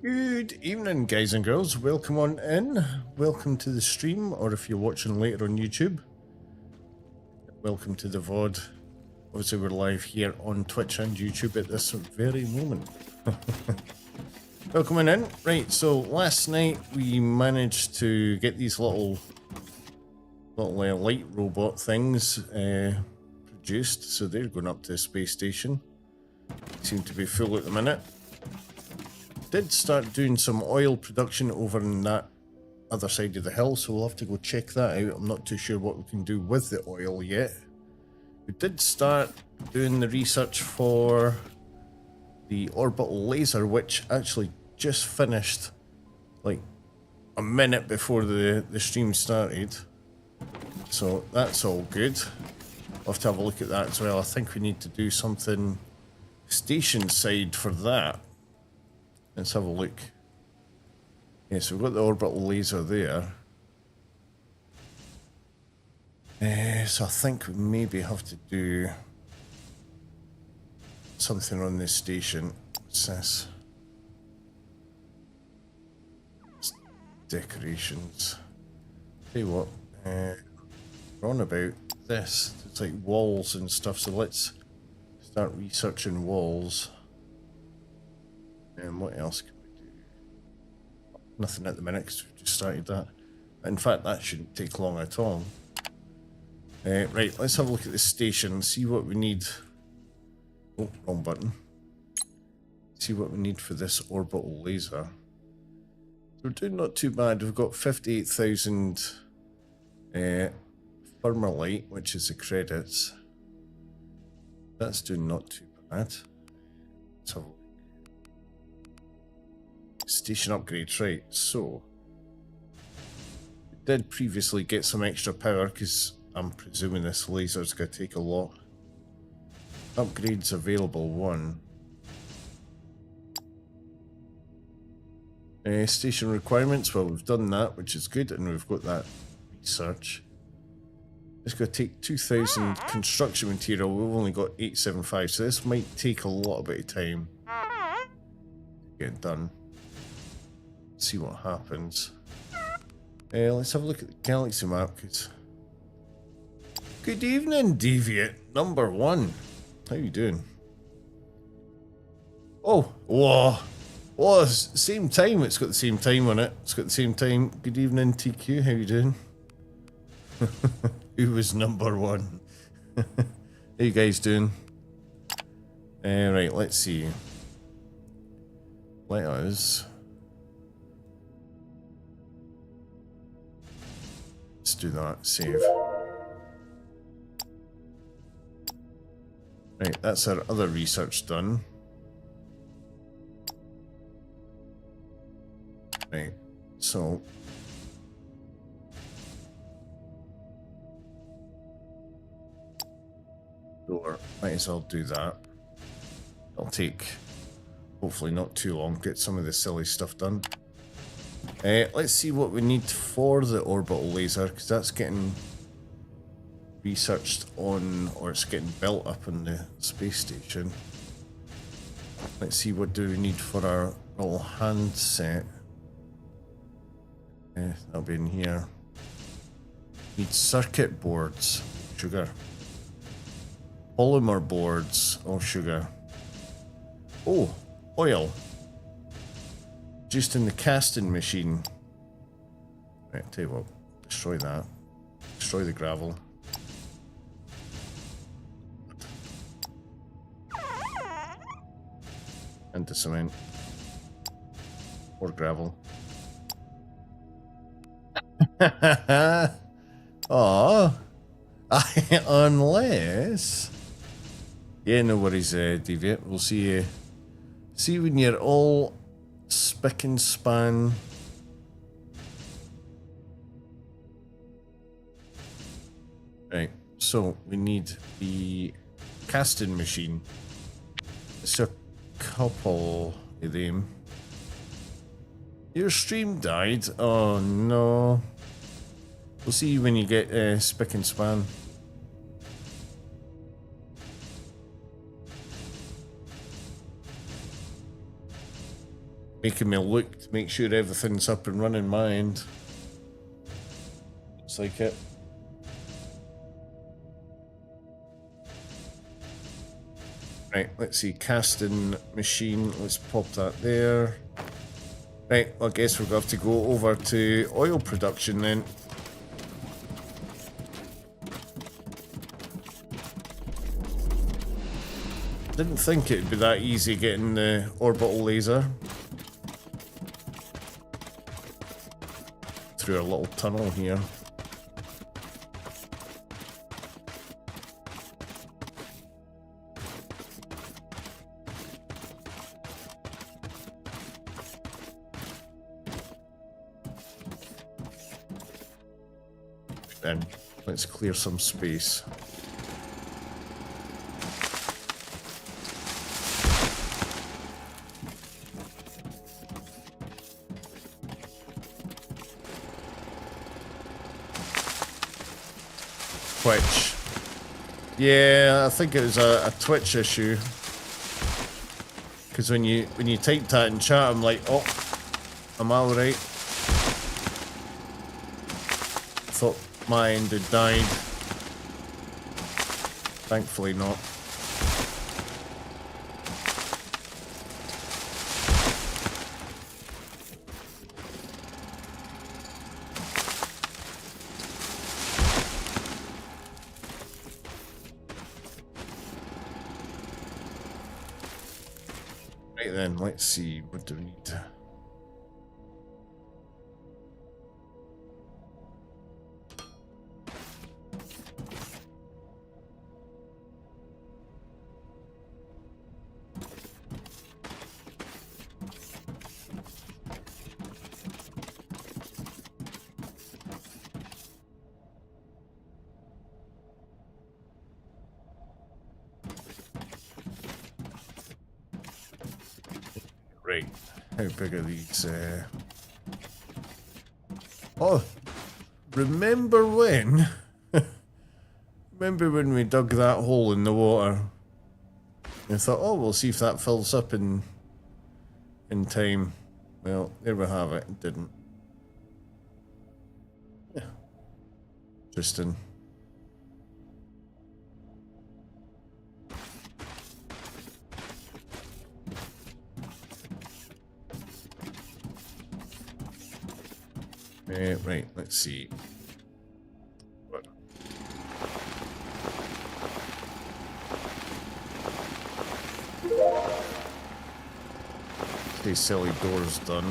Good evening, guys and girls. Welcome on in. Welcome to the stream, or if you're watching later on YouTube, welcome to the VOD. Obviously, we're live here on Twitch and YouTube at this very moment. Welcome on in. Right, so last night we managed to get these little light robot things produced, so they're going up to the space station. Seem to be full at the minute. Did start doing some oil production over on that other side of the hill, so we'll have to go check that out. I'm not too sure what we can do with the oil yet. We did start doing the research for the orbital laser, which actually just finished like a minute before the stream started, so that's all good. I'll have to have a look at that as well. I think we need to do something station side for that. Let's have a look. Yeah, so we've got the orbital laser there. So I think we maybe have to do something on this station. What's this? It's decorations. Tell you what, we're on about this. It's like walls and stuff, so let's start researching walls. And what else can we do? Nothing at the minute because we've just started that. In fact, that shouldn't take long at all. Right, let's have a look at the station and see what we need. Oh, wrong button. See what we need for this orbital laser. So we're doing not too bad. We've got 58,000 Thermalite, which is the credits. That's doing not too bad. Let's have a look. Station upgrades, right, so we did previously get some extra power because I'm presuming this laser's going to take a lot. Upgrades available, 1. Station requirements, well, we've done that, which is good, and we've got that research. It's going to take 2,000 construction material. We've only got 875, so this might take a lot bit of time to get done. See what happens. Let's have a look at the galaxy map. Cause... Good evening, Deviant number 1. How you doing? Oh, whoa. Oh, same time. It's got the same time on it. It's got the same time. Good evening, TQ. How you doing? Who was number 1? How you guys doing? Right, let's see. Let us... Let's do that. Save. Right, that's our other research done. Right, so... Door. Might as well do that. It'll take, hopefully not too long, get some of the silly stuff done. Let's see what we need for the orbital laser, because that's getting researched on, or it's getting built up on the space station. Let's see, what do we need for our little handset? That'll be in here. Need circuit boards, sugar. Polymer boards, oh sugar. Oh, oil. Just in the casting machine. Right, tell you what, destroy that. Destroy the gravel. And the cement. Or gravel. Aww. Unless... Yeah, no worries, Deviant. We'll see you. See you when you're all spick and span. Right, so we need the casting machine. It's a couple of them. Your stream died? Oh no. We'll see you when you get spick and span. making me look to make sure everything's up and running my end. Looks like it. Right, let's see, casting machine, let's pop that there. Right, well, I guess we're going to have to go over to oil production then. Didn't think it'd be that easy getting the orbital laser through a little tunnel here. Then let's clear some space. Twitch. Yeah, I think it was a Twitch issue. Because when you typed that in chat, I'm like, oh, am I alright? Thought my end had died. Thankfully not. Right then, let's see, what do we need? Right, how big are these? Oh, remember when? Remember when we dug that hole in the water? And I thought, oh, we'll see if that fills up in time. Well, there we have it. It didn't. Yeah. Interesting. Right, let's see. What? Okay, silly doors done.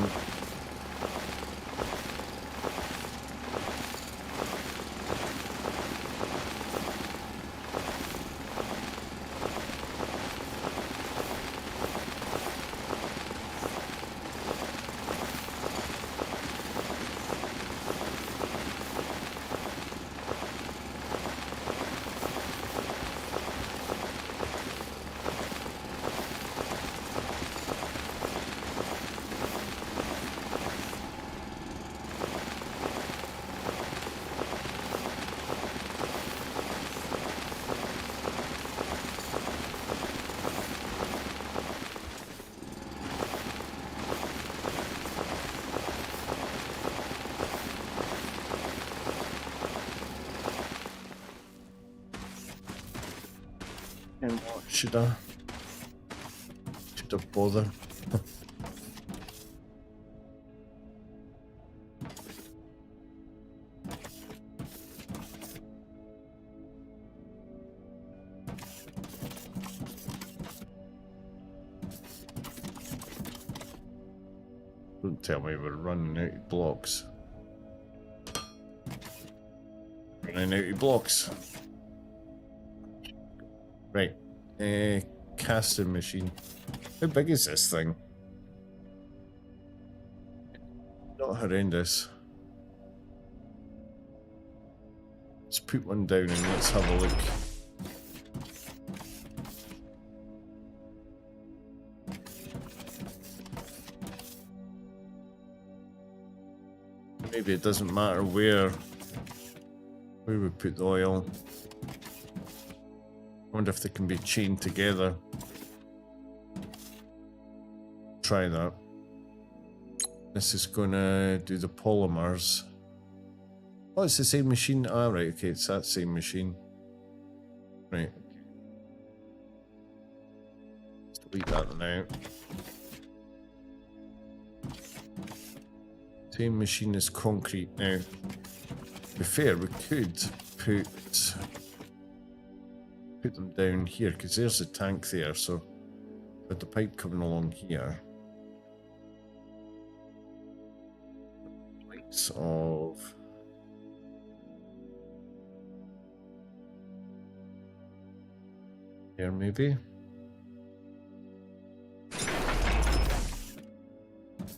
And what should I bother? Don't tell me we're running out of blocks. Running out of blocks. Right, casting machine. How big is this thing? Not horrendous. Let's put one down and let's have a look. Maybe it doesn't matter where we put the oil. I wonder if they can be chained together. Try that. This is gonna do the polymers. Oh, it's the same machine. Ah, right, okay, it's that same machine. Right. Let's delete that now. Same machine as concrete now. To be fair, we could put them down here, because there's a tank there, so with the pipe coming along here. Likes of here maybe. I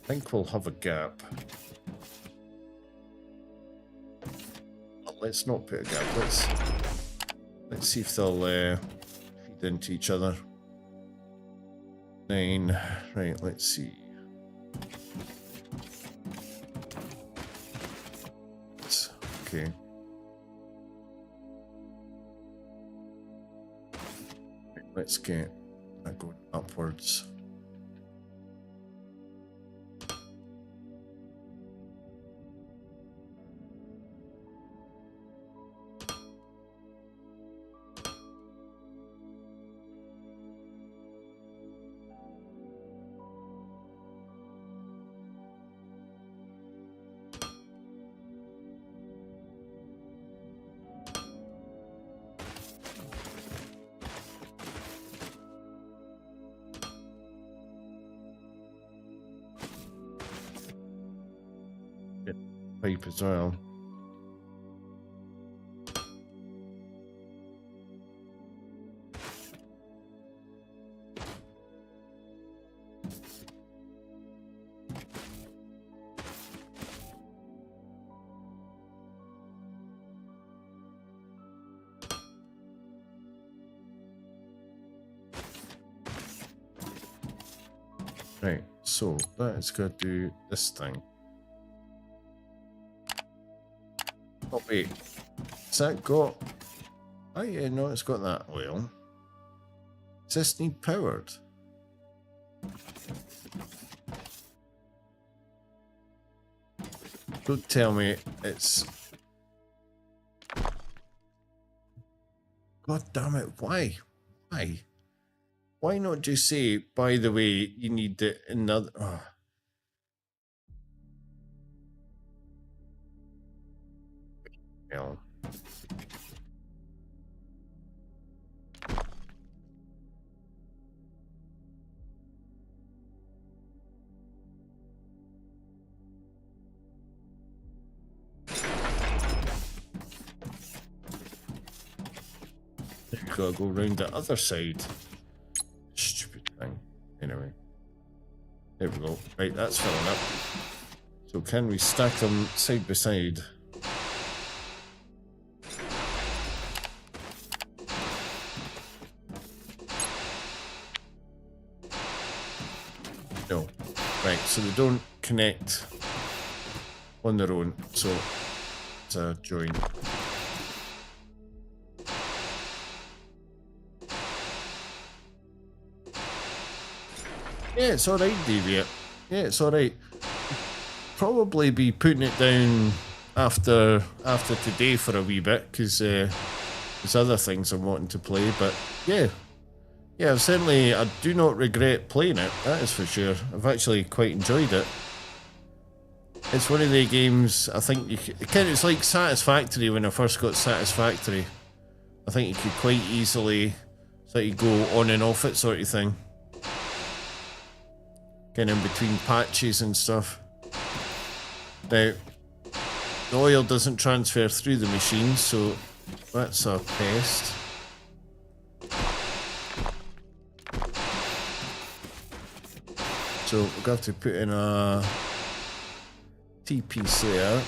think we'll have a gap. Well, let's not put a gap. Let's see if they'll feed into each other. 9. Right, let's see. Okay. Let's get that going upwards. Pipe as well. Right, so that is going to do this thing. Oh wait, has that got... Oh yeah, no, it's got that oil. Does this need powered? Don't tell me it's... God damn it, why? Why? Why not just say, by the way, you need another... Oh. Hell. You gotta go round the other side. Stupid thing. Anyway. There we go. Right, that's filling up. So can we stack them side by side? No. Right, so they don't connect on their own, so it's a join. Yeah, it's alright, Davey. Yeah, it's alright. Probably be putting it down after today for a wee bit, because there's other things I'm wanting to play, but yeah. Yeah, certainly, I do not regret playing it, that is for sure. I've actually quite enjoyed it. It's one of the games, I think, it's like Satisfactory when I first got Satisfactory. I think you could quite easily sort of go on and off it sort of thing. Kind of in between patches and stuff. Now, the oil doesn't transfer through the machine, so that's a pest. So we're going to have to put in a T-piece there.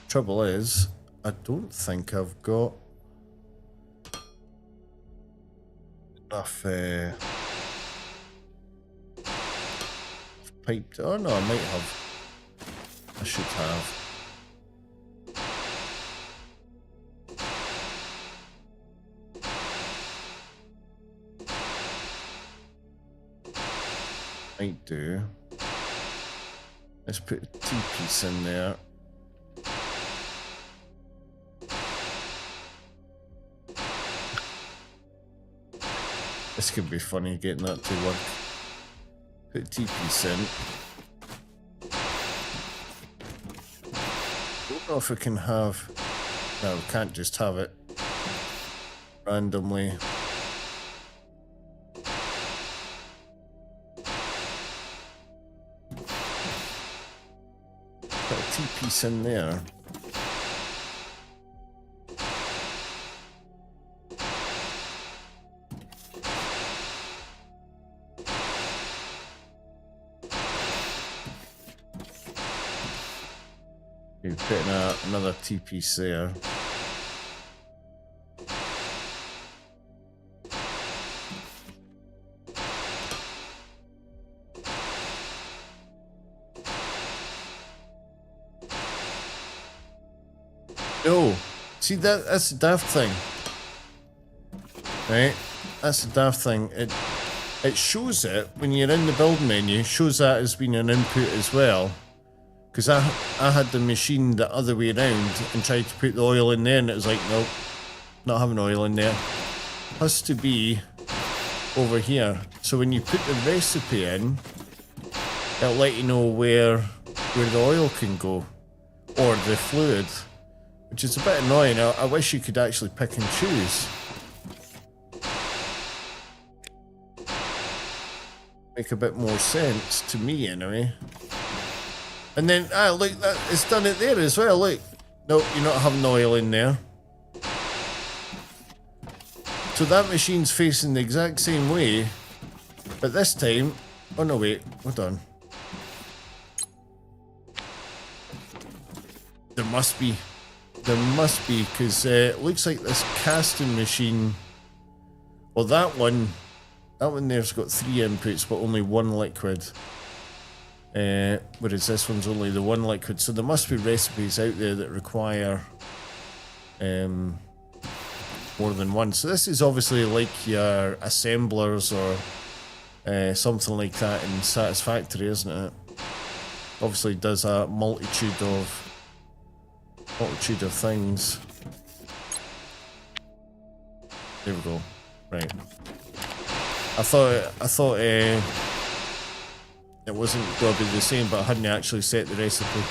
Trouble is, I don't think I've got enough piped. Oh no, I might have. I should have. Might do. Let's put a T-piece in there. This could be funny getting that to work. Put T-piece in. Don't know if we can have... No, we can't just have it randomly. Put a T-piece in there. You're putting another T-piece there. No, see that's the daft thing, right? That's the daft thing. It shows it when you're in the build menu. Shows that as being an input as well. Because I had the machine the other way around and tried to put the oil in there, and it was like, nope, not having oil in there. Has to be over here. So when you put the recipe in, it'll let you know where the oil can go, or the fluid. Which is a bit annoying. I wish you could actually pick and choose. Make a bit more sense to me, anyway. And then, look, it's done it there as well. Look, nope, you're not having oil in there. So that machine's facing the exact same way, but this time, oh no, wait, hold on. There must be, because it looks like this casting machine, well, that one there's got 3 inputs, but only 1 liquid. Whereas this one's only the 1 liquid, so there must be recipes out there that require more than one. So this is obviously like your assemblers or something like that in Satisfactory, isn't it? Obviously does a multitude of things. There we go. Right. I thought it wasn't going to be the same, but I hadn't actually set the recipe.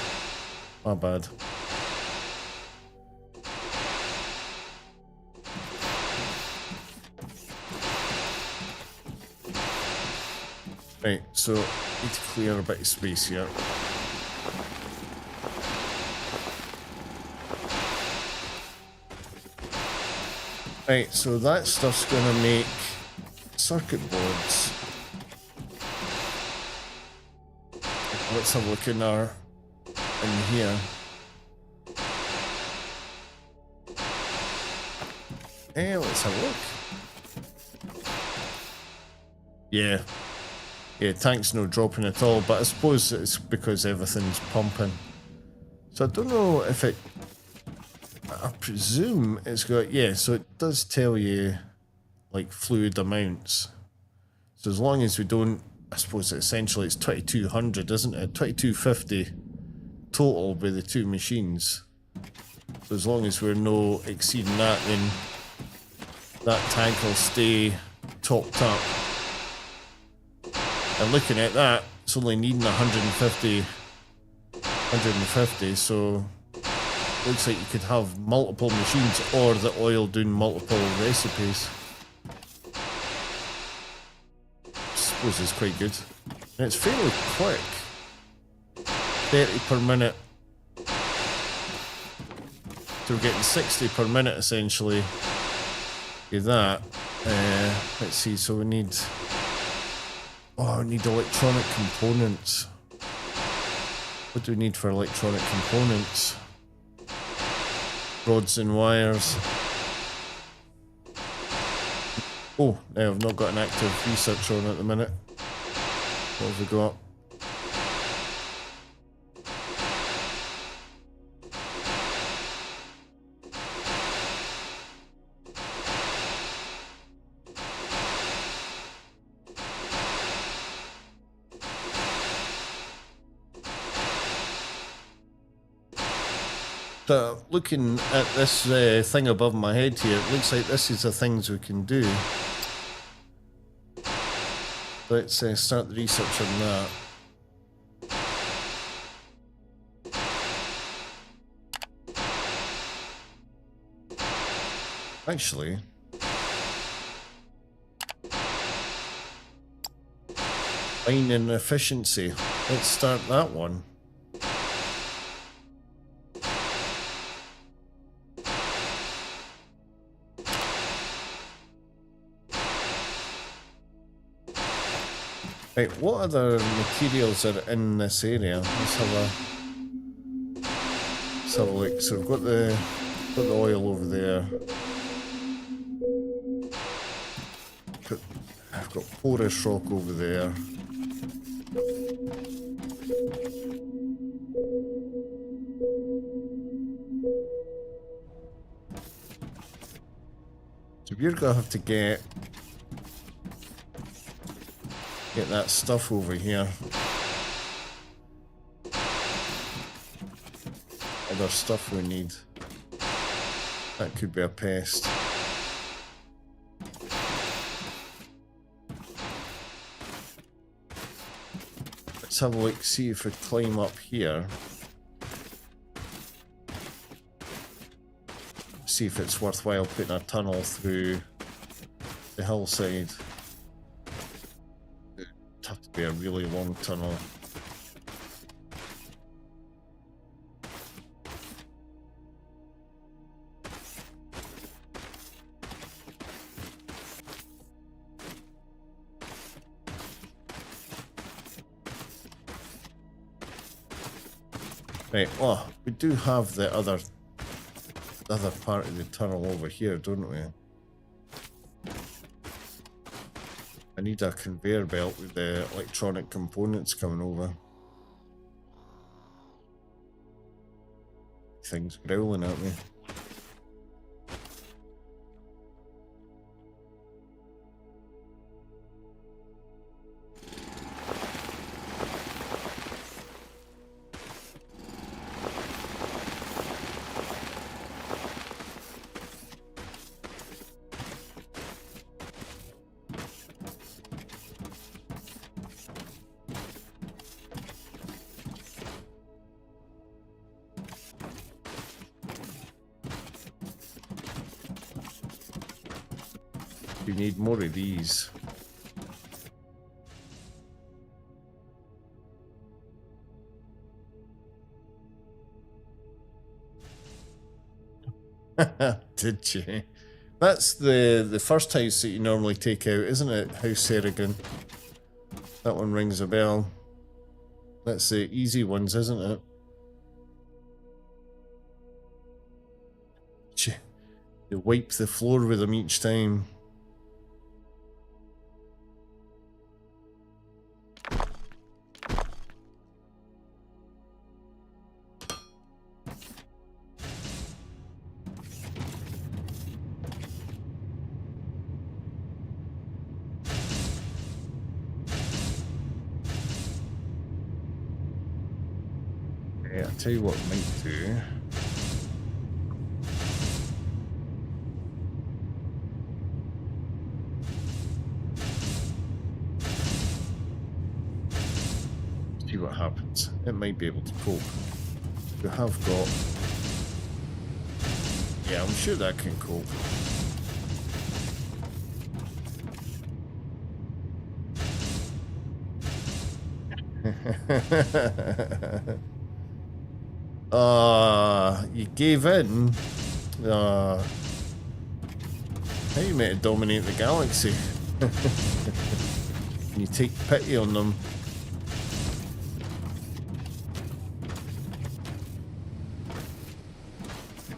My bad. Right, so need to clear a bit of space here. Right, so that stuff's gonna make circuit boards. Let's have a look in here. Hey, let's have a look. Yeah, tank's no dropping at all, but I suppose it's because everything's pumping. So I don't know if it, I presume it's got, yeah, so it does tell you like fluid amounts. So as long as we don't, I suppose essentially it's 2200, isn't it? 2250 total by the 2 machines. So as long as we're no exceeding that, then that tank will stay topped up. And looking at that, it's only needing 150, so looks like you could have multiple machines or the oil doing multiple recipes. I suppose it's quite good. And it's fairly quick. 30 per minute. So we're getting 60 per minute essentially. With that. Let's see, so we need... Oh, I need electronic components. What do we need for electronic components? Rods and wires. Oh, no, I've not got an active research on at the minute. What have we got? So looking at this thing above my head here, it looks like this is the things we can do. Let's start the research on that. Actually, line and efficiency. Let's start that one. Right, what other materials are in this area? Let's have a look. So we've got the oil over there. I've got porous rock over there. So we're gonna have to get that stuff over here. Other stuff we need. That could be a pest. Let's have a look, see if we climb up here. See if it's worthwhile putting a tunnel through the hillside. It'd have to be a really long tunnel. Right, oh, we do have the other part of the tunnel over here, don't we? I need a conveyor belt with the electronic components coming over. Things growling at me. You need more of these. Did you? That's the first house that you normally take out, isn't it? House Serrigan. That one rings a bell. That's the easy ones, isn't it? You wipe the floor with them each time. I'll tell you what I might do. See what happens. It might be able to cope. We have got... Yeah, I'm sure that can cope. You gave in. Now you meant to dominate the galaxy. You take pity on them.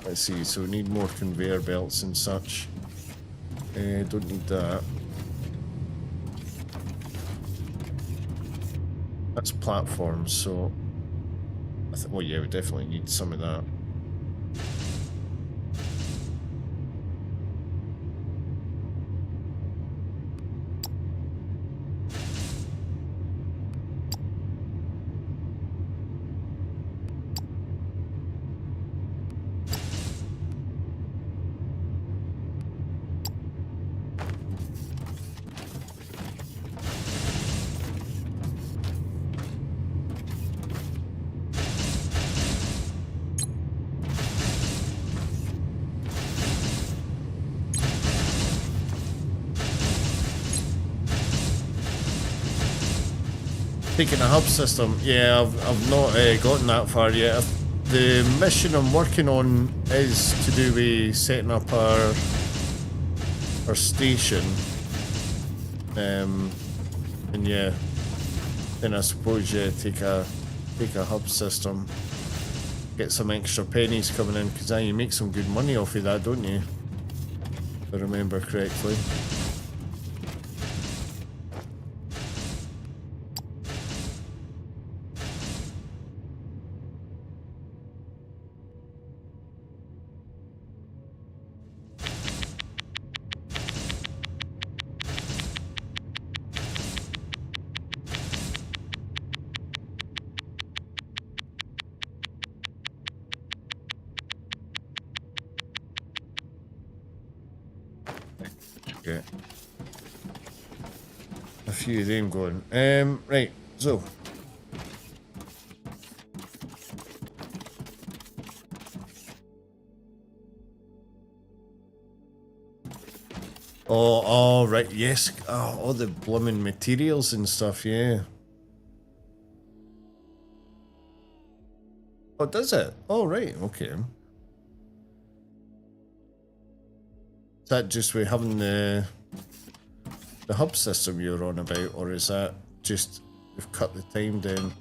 Let's see, so we need more conveyor belts and such. Don't need that. That's platforms, so... well, yeah, we definitely need some of that. Taking a hub system. Yeah, I've not gotten that far yet. The mission I'm working on is to do with setting up our station. And yeah, then I suppose take a hub system, get some extra pennies coming in, because you make some good money off of that, don't you? If I remember correctly. Okay. A few of them going. Right, so. Oh, right, yes. Oh, all the blooming materials and stuff, yeah. Oh, does it? Oh, right, okay. Is that just with having the hub system you're on about, or is that just we've cut the time down?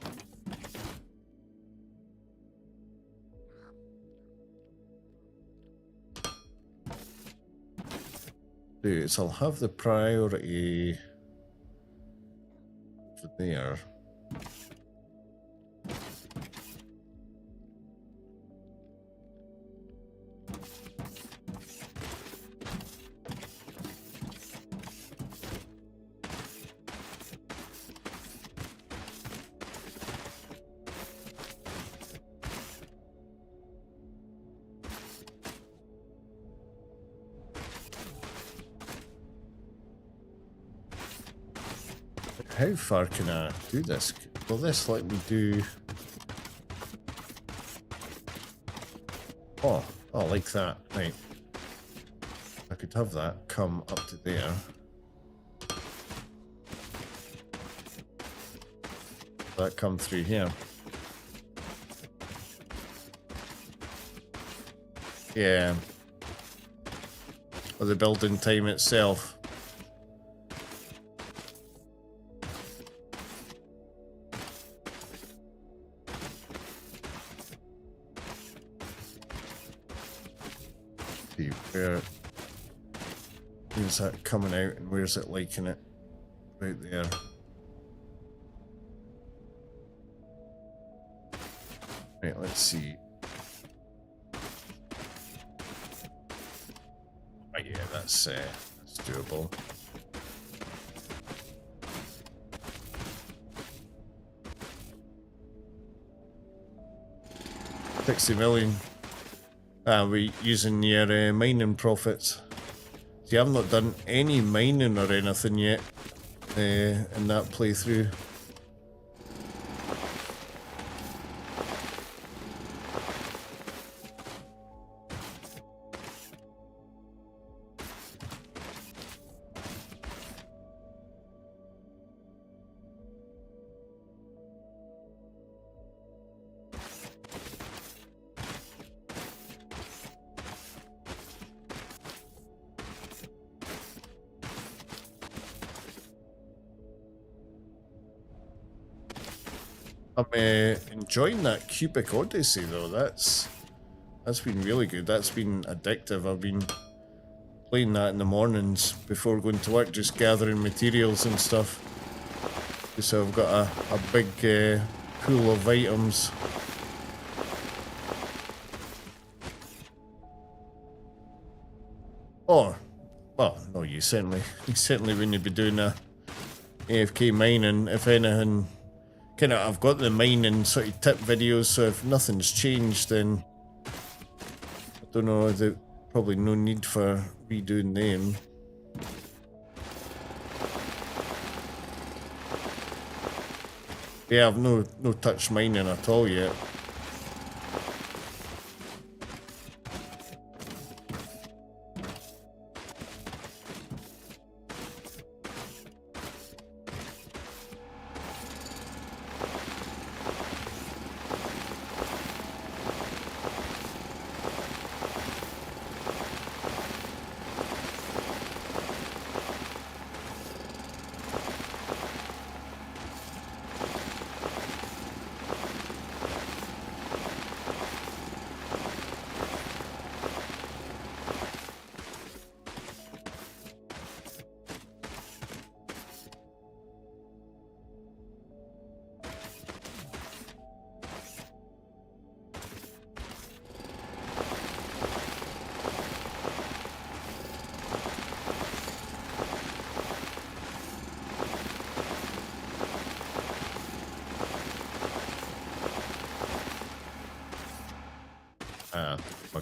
So I'll have the priority for there. How far can I do this? Will this let me do... Oh, like that. Right. I could have that come up to there. That come through here. Yeah. Or the building time itself. Where's that coming out and where's it liking it? Right there. Right, let's see. Oh yeah, that's doable. $60 million. We're using your mining profits. See, I've not done any mining or anything yet in that playthrough. I'm enjoying that Cubic Odyssey though. That's been really good. That's been addictive. I've been playing that in the mornings before going to work, just gathering materials and stuff. So I've got a big pool of items. Oh, well, no, you certainly wouldn't be doing a AFK mining, if anything. I've got the mining sort of tip videos, so if nothing's changed, then I don't know, there's probably no need for redoing them. Yeah, I've no touch mining at all yet.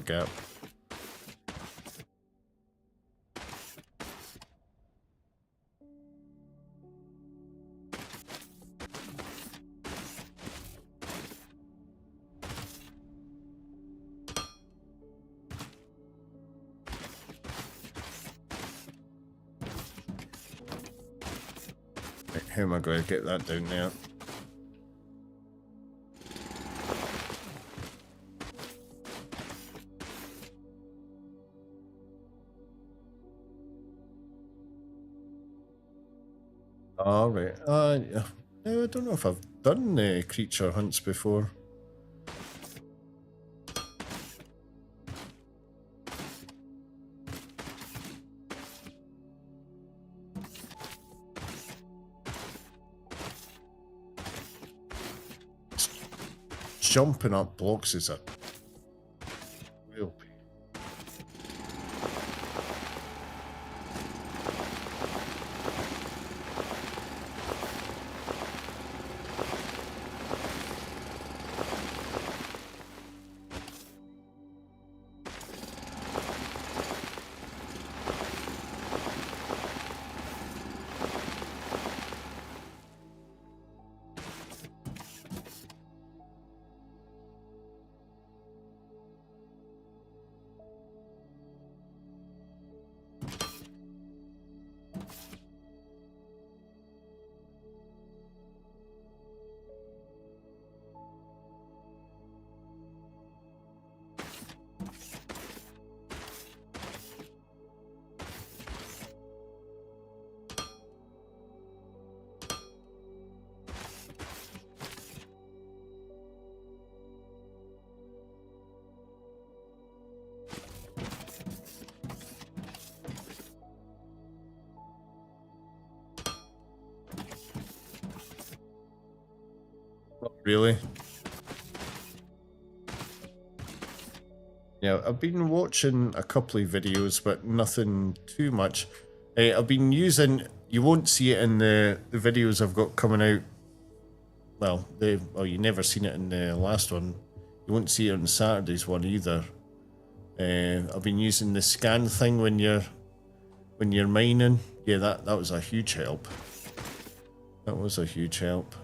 gap. Right, how am I going to get that down there? All right. Yeah. No, I don't know if I've done creature hunts before. Jumping up blocks is a real pain. Really? Yeah, I've been watching a couple of videos, but nothing too much. I've been using, you won't see it in the videos I've got coming out. Well, you never seen it in the last one. You won't see it on Saturday's one either. I've been using the scan thing when you're mining. Yeah, that was a huge help. That was a huge help.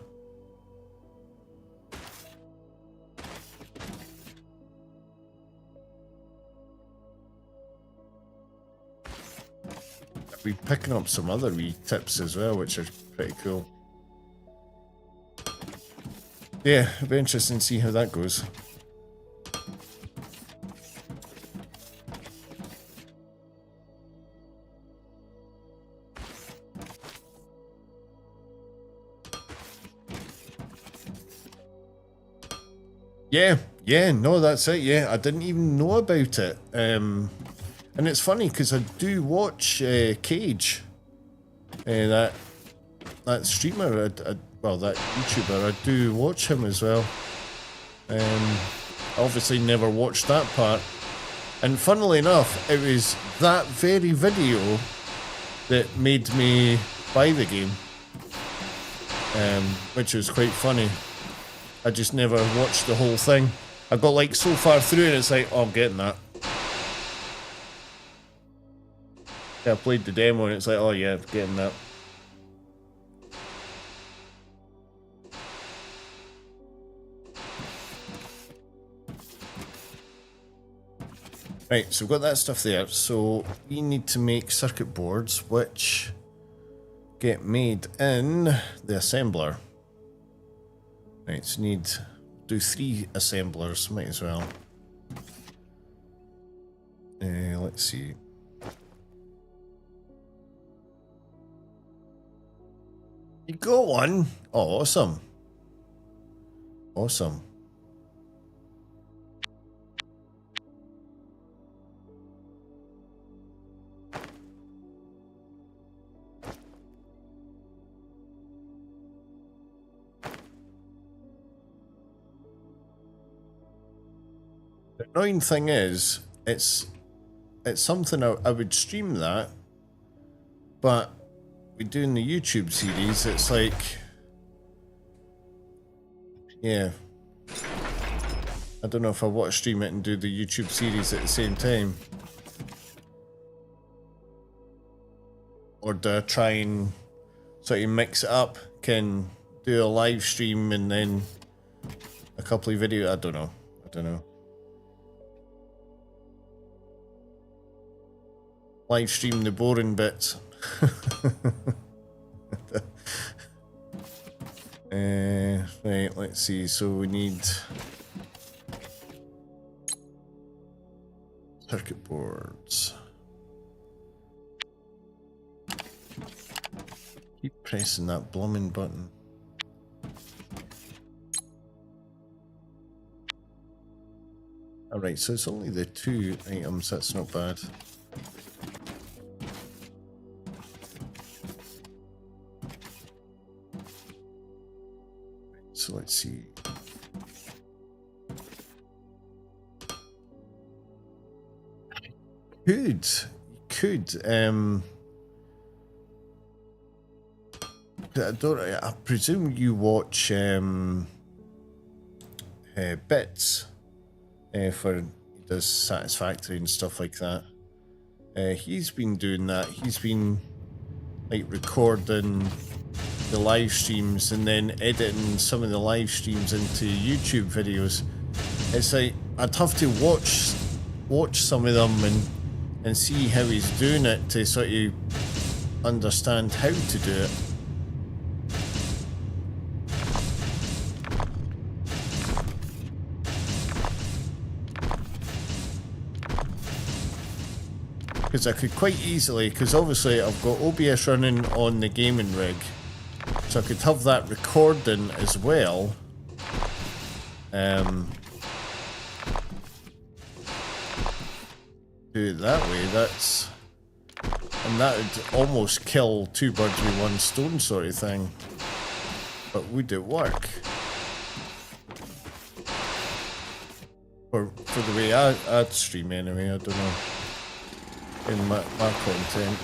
We're picking up some other wee tips as well, which are pretty cool. Yeah, it'll be interesting to see how that goes. Yeah, no, that's it. Yeah, I didn't even know about it. And it's funny because I do watch Cage, that streamer, well, that YouTuber. I do watch him as well. Obviously never watched that part. And funnily enough, it was that very video that made me buy the game, which was quite funny. I just never watched the whole thing. I got like so far through and it's like, oh, I'm getting that. Yeah, I played the demo and it's like, oh yeah, getting that. Right, so we've got that stuff there. So we need to make circuit boards which get made in the assembler. Right, so do 3 assemblers, might as well. Let's see. You got one? Oh, awesome. Awesome. The annoying thing is, it's something I would stream that, but we're doing the YouTube series, it's like, yeah. I don't know if I want to stream it and do the YouTube series at the same time. Or do I try and sort of mix it up? Can do a live stream and then a couple of videos? I don't know. Live stream the boring bits. Right, let's see. So we need circuit boards. Keep pressing that blooming button. Alright, so it's only the 2 items, that's not bad. So let's see. Could I presume you watch Bits for he does Satisfactory and stuff like that. He's been doing that. He's been like recording the live streams and then editing some of the live streams into YouTube videos. It's like I'd have to watch some of them and see how he's doing it to sort of understand how to do it. Because I could quite easily, because obviously I've got OBS running on the gaming rig, so I could have that recording as well. Do it that way, and that would almost kill 2 birds with 1 stone sort of thing. But would it work? For the way I'd stream anyway, I don't know. In my content.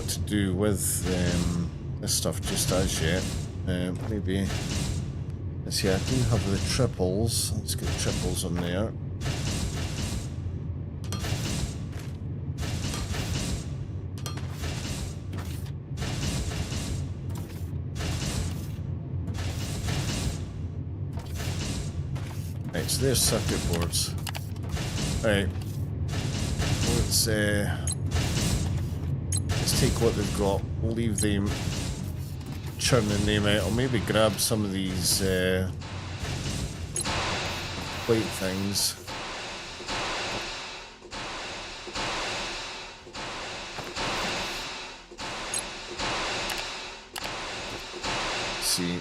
To do with this stuff just as yet. Maybe let's see, I do have the triples. Let's get triples on there. Right, so there's circuit boards. Right, let's take what they've got, we'll leave them churning them out. I'll maybe grab some of these plate things. Let's see.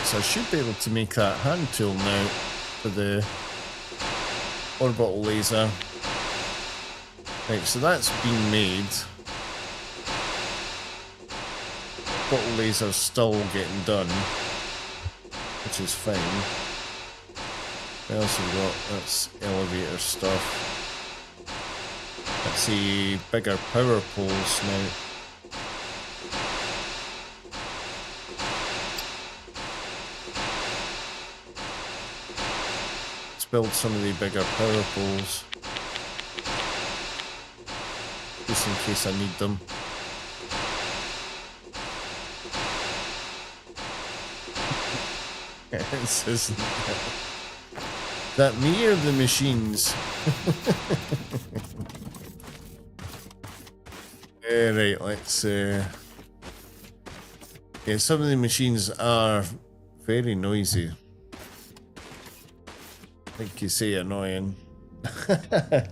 So I should be able to make that hand tool now for the orbital laser. Right, so that's been made. Orbital laser's still getting done, which is fine. What else have we got? That's elevator stuff. Let's see, bigger power poles now. Build some of the bigger power poles just in case I need them. This isn't That me or the machines? Right, let's yeah, some of the machines are very noisy. Like you say, annoying.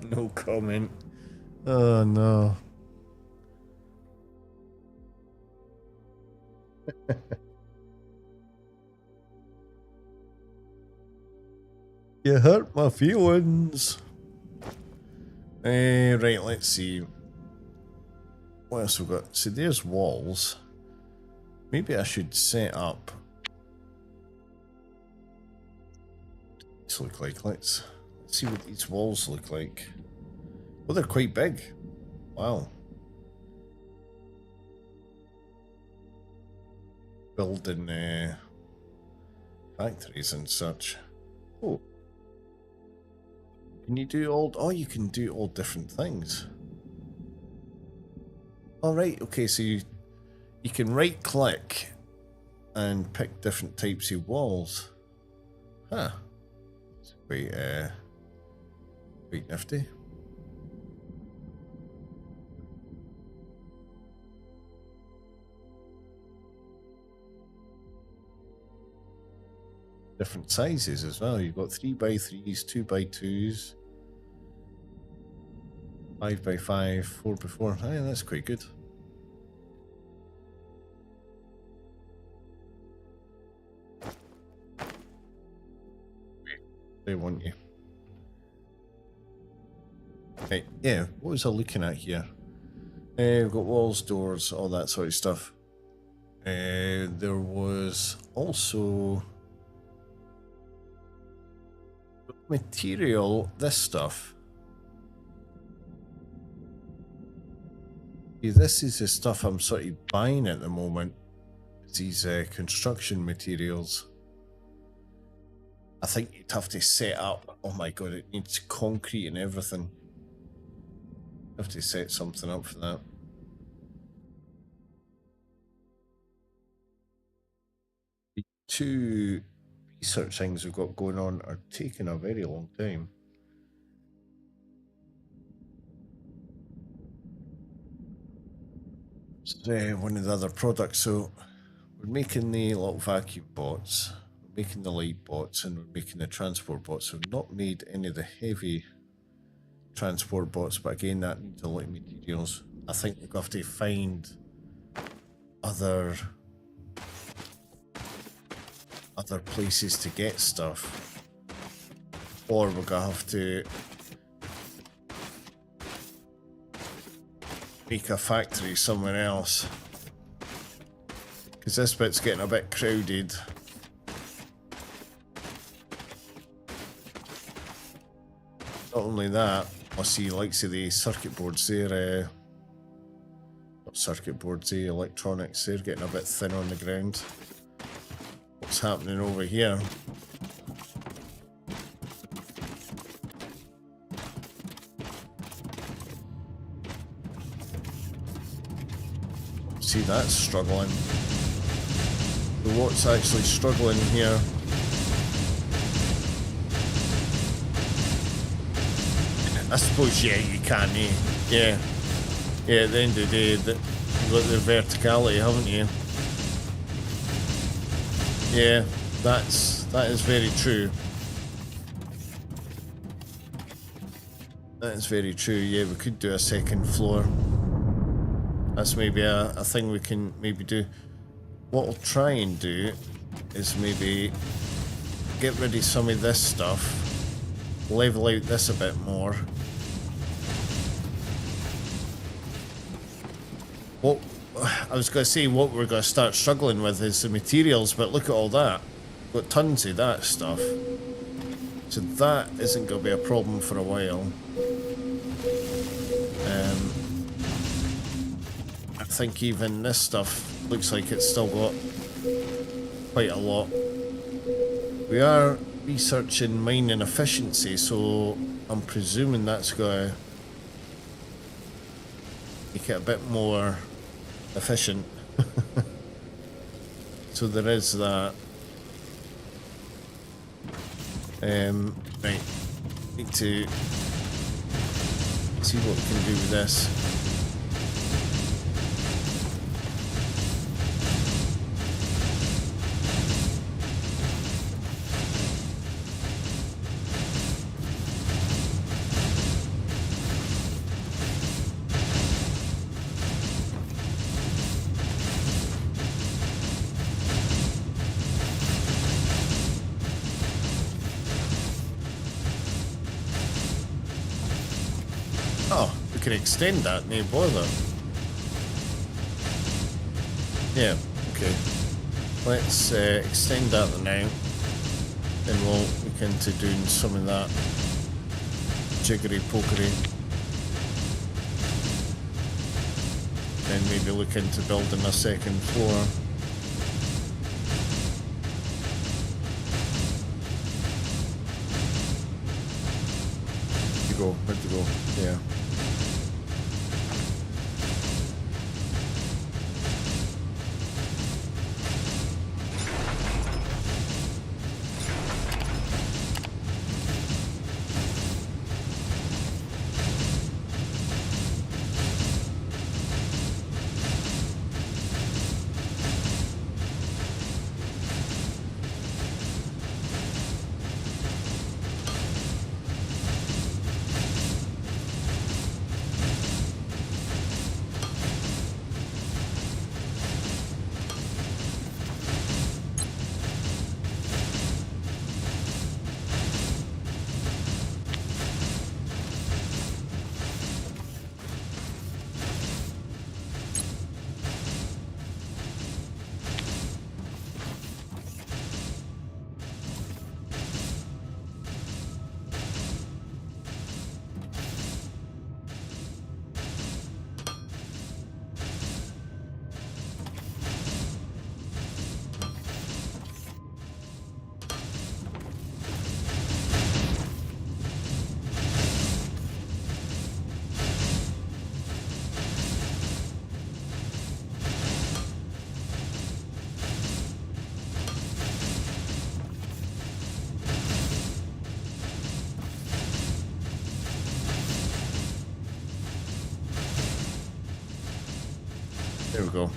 No comment. Oh no. You hurt my feelings. Right, let's see. What else we got? So there's walls. Maybe I should set up. These look like. Let's see what these walls look like. Well, they're quite big. Wow. Building factories and such. Oh. Can you do all... Oh, you can do all different things. Alright, okay, so you can right click and pick different types of walls. Huh. It's quite nifty. Different sizes as well. You've got 3x3s, 2x2s, 5x5, 4x4. Hey, that's quite good. They want you. Right, yeah, what was I looking at here? We've got walls, doors, all that sort of stuff. There was also material, this stuff. See, this is the stuff I'm sort of buying at the moment. It's these construction materials. I think you'd have to set up. Oh my god, it needs concrete and everything. Have to set something up for that. The two research things we've got going on are taking a very long time. It's one of the other products. So we're making the little vacuum bots, we're making the light bots, and we're making the transport bots. We've not made any of the heavy transport bots, but again, that needs a lot of materials. I think we're going to have to find other places to get stuff, or we're going to have to make a factory somewhere else, because this bit's getting a bit crowded. Not only that, I see likes of the circuit boards there, not circuit boards, the electronics, they're getting a bit thin on the ground. What's happening over here? See, that's struggling. So what's actually struggling here? I suppose, yeah, you can, yeah. Yeah, at the end of the day, you've got the verticality, haven't you? Yeah, that is very true. That is very true, yeah, we could do a second floor. That's maybe a thing we can maybe do. What we'll try and do is maybe get rid of some of this stuff, level out this a bit more. What I was going to say, what we're going to start struggling with is the materials, but look at all that. We've got tons of that stuff. So that isn't going to be a problem for a while. I think even this stuff looks like it's still got quite a lot. We are researching mining efficiency, so I'm presuming that's going to make it a bit more efficient. So there is that. Right, need to see what we can do with this. Oh, we can extend that, no bother. Yeah, okay. Let's extend that now. Then we'll look into doing some of that jiggery pokery. Then maybe look into building a second floor. Where'd you go? Yeah. There we go.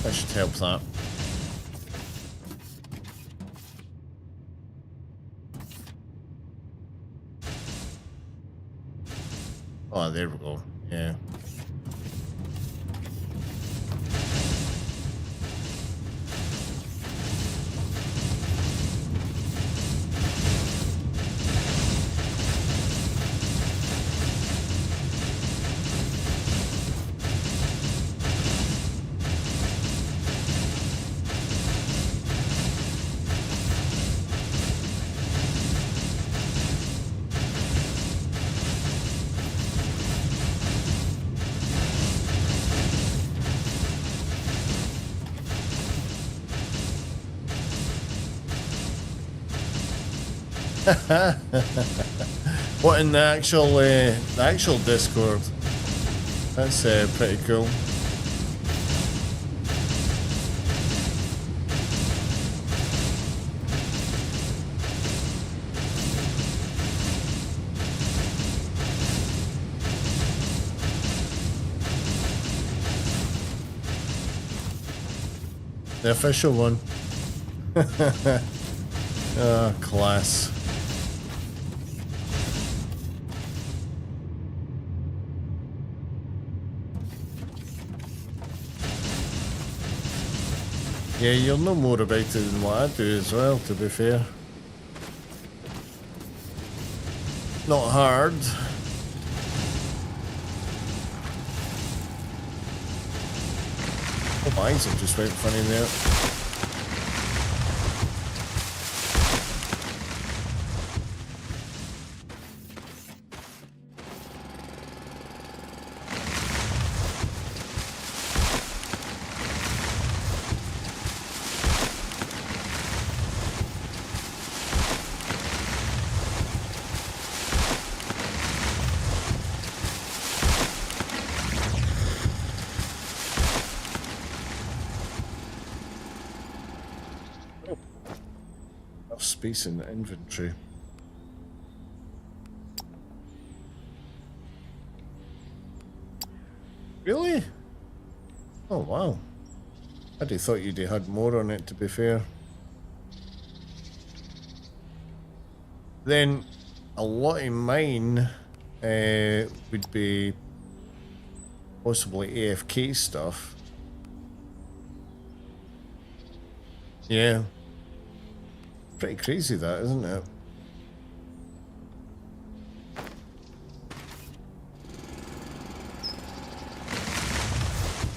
That should help that. Oh, there we go. Yeah. What in the actual Discord? That's pretty cool. The official one. Oh, class. Yeah, you'll know more about it than what I do as well, to be fair. Not hard. Oh, my eyes have just went funny there. enough space in the inventory. Really? Oh wow. I'd have thought you'd have had more on it, to be fair. Then a lot of mine would be possibly AFK stuff. Yeah. Pretty crazy that, isn't it?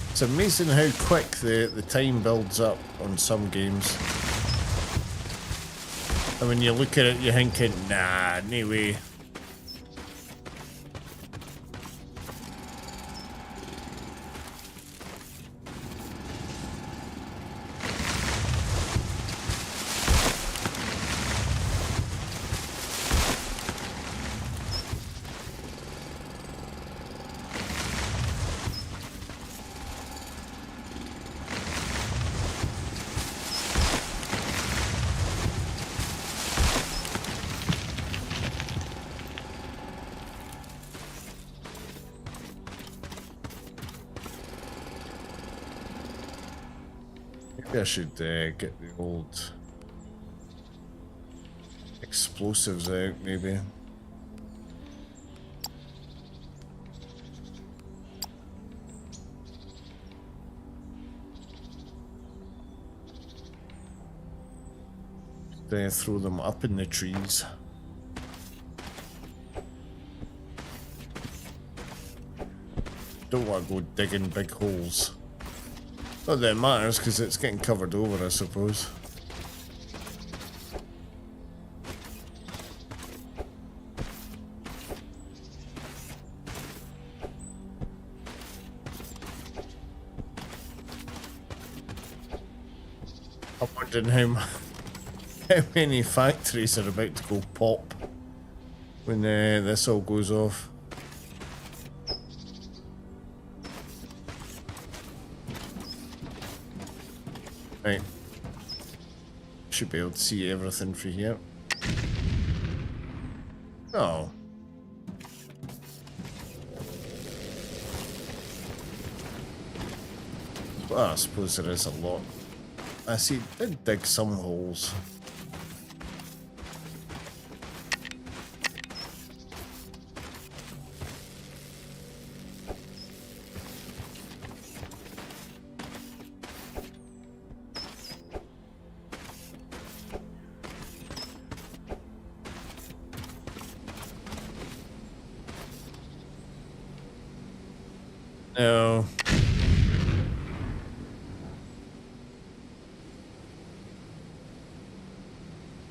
It's amazing how quick the time builds up on some games. And when you look at it, you're thinking, nah, no way. Maybe I should get the old explosives out, maybe. Throw them up in the trees. Don't want to go digging big holes. Not that it matters, because it's getting covered over, I suppose. I'm wondering how many factories are about to go pop when this all goes off. Right. Should be able to see everything from here. Oh. Well, I suppose there is a lot. I see, did dig some holes. No.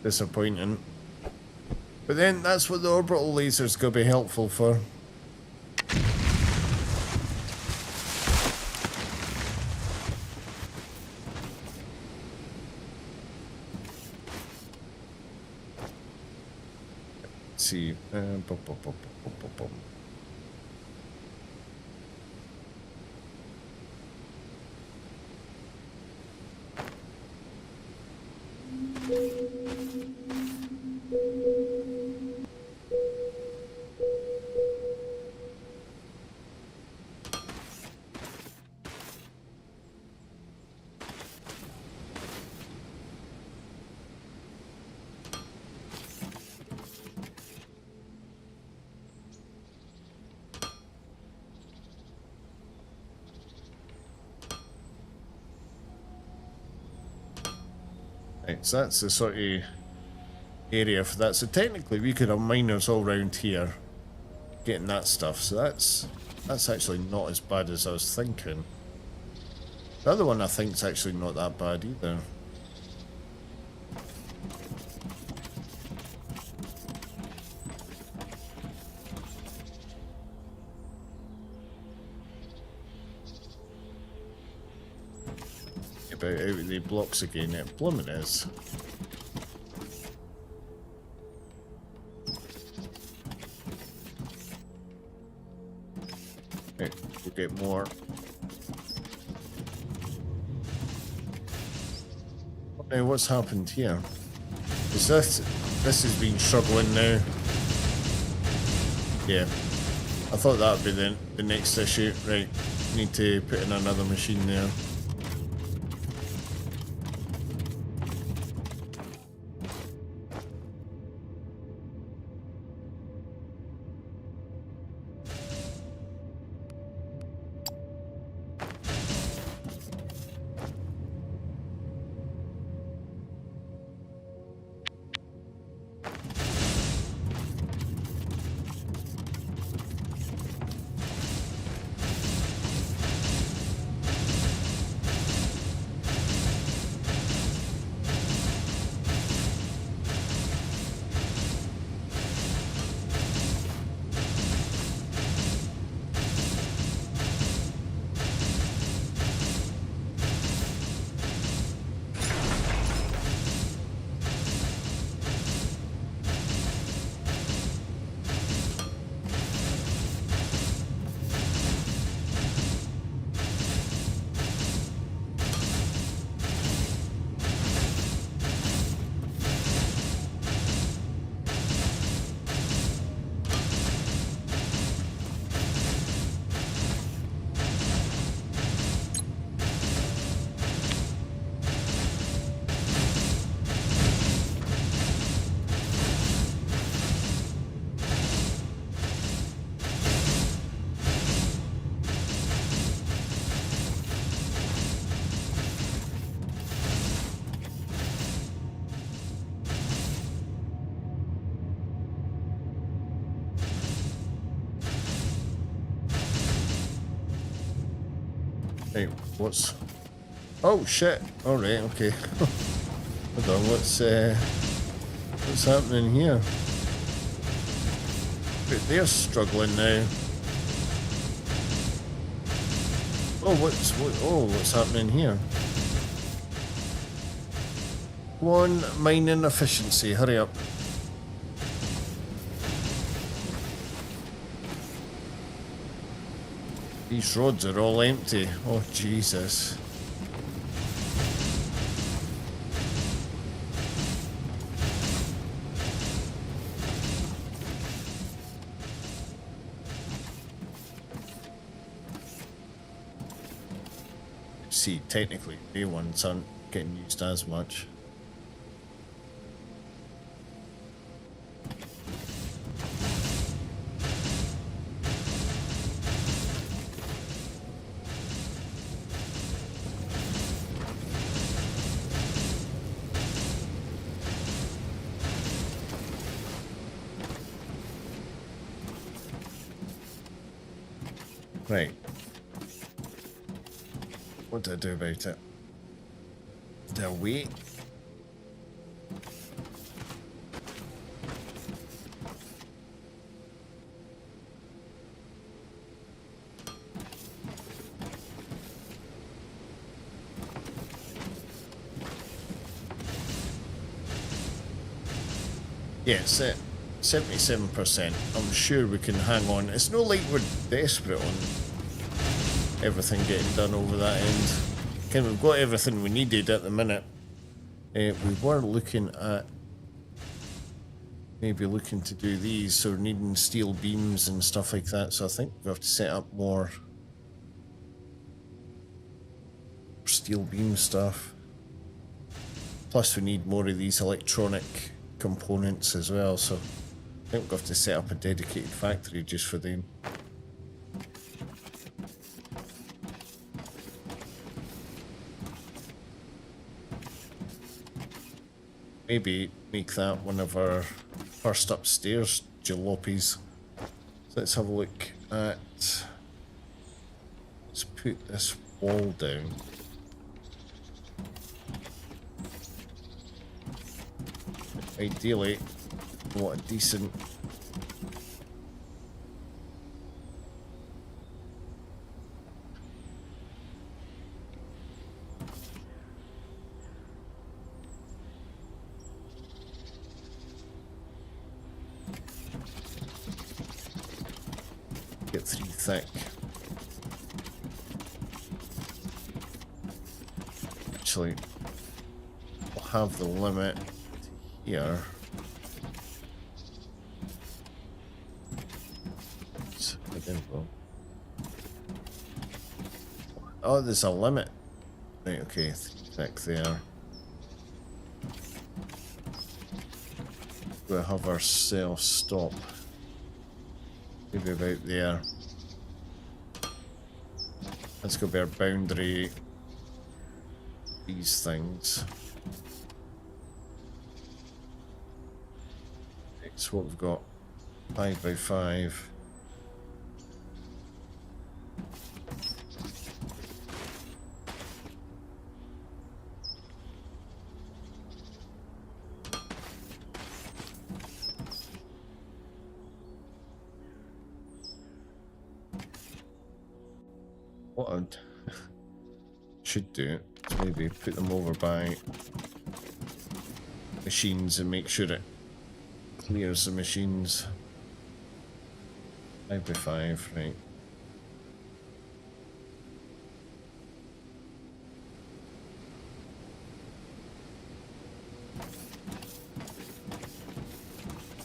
Disappointing. But then that's what the orbital laser's gonna be helpful for. Let's see. Right, so that's the sort of area for that. So technically we could have miners all around here getting that stuff. So that's actually not as bad as I was thinking. The other one I think is actually not that bad either. About out of the blocks again, it blooming is. Right, we'll get more. Now what's happened here? Is this has been struggling now? Yeah. I thought that would be the next issue. Right. Need to put in another machine there. Hey, what's... Oh, shit. Alright, okay. Hold on, what's happening here? But they're struggling now. Oh, what's happening here? One, mining efficiency, hurry up. These roads are all empty. Oh, Jesus. See, technically, new ones aren't getting used as much. Right. What do I do about it? Do I wait? Yeah, it's at 77%. I'm sure we can hang on. It's no like we're desperate on everything getting done over that end. Okay, we've got everything we needed at the minute. We were looking at maybe looking to do these, so we're needing steel beams and stuff like that, so I think we have to set up more steel beam stuff. Plus we need more of these electronic components as well, so I think we'll have to set up a dedicated factory just for them. Maybe make that one of our first upstairs jalopies. So let's have a look at... Let's put this wall down. Ideally, what a decent... Get 3 thick. Actually, we'll have the limit here. I don't know. Oh, there's a limit. Right, okay, thick there. We'll have ourselves stop. Maybe about there. Let's go by our boundary. These things. Right, so what we've got 5 by 5. What I should do is maybe put them over by machines and make sure it clears the machines. 5 by 5, right.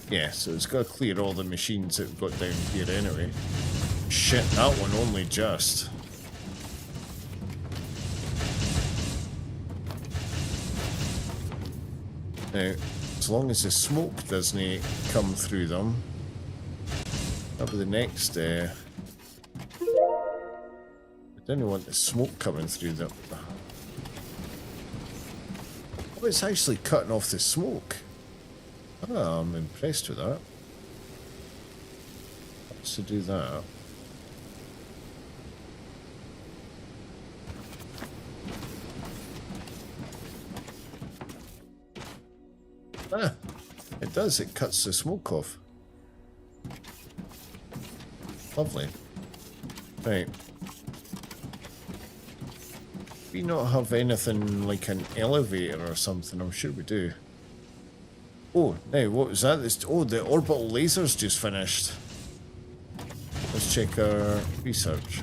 Yeah, so it's got to clear all the machines that we've got down here anyway. Shit, that one only just. Now, as long as the smoke doesn't come through them, that'll be the next. I don't want the smoke coming through them. Oh, it's actually cutting off the smoke. Oh, I'm impressed with that. Let's do that. Ah, it does. It cuts the smoke off. Lovely. Right. We not have anything like an elevator or something? I'm sure we do. Oh, now what was that? Oh, the orbital laser's just finished. Let's check our research.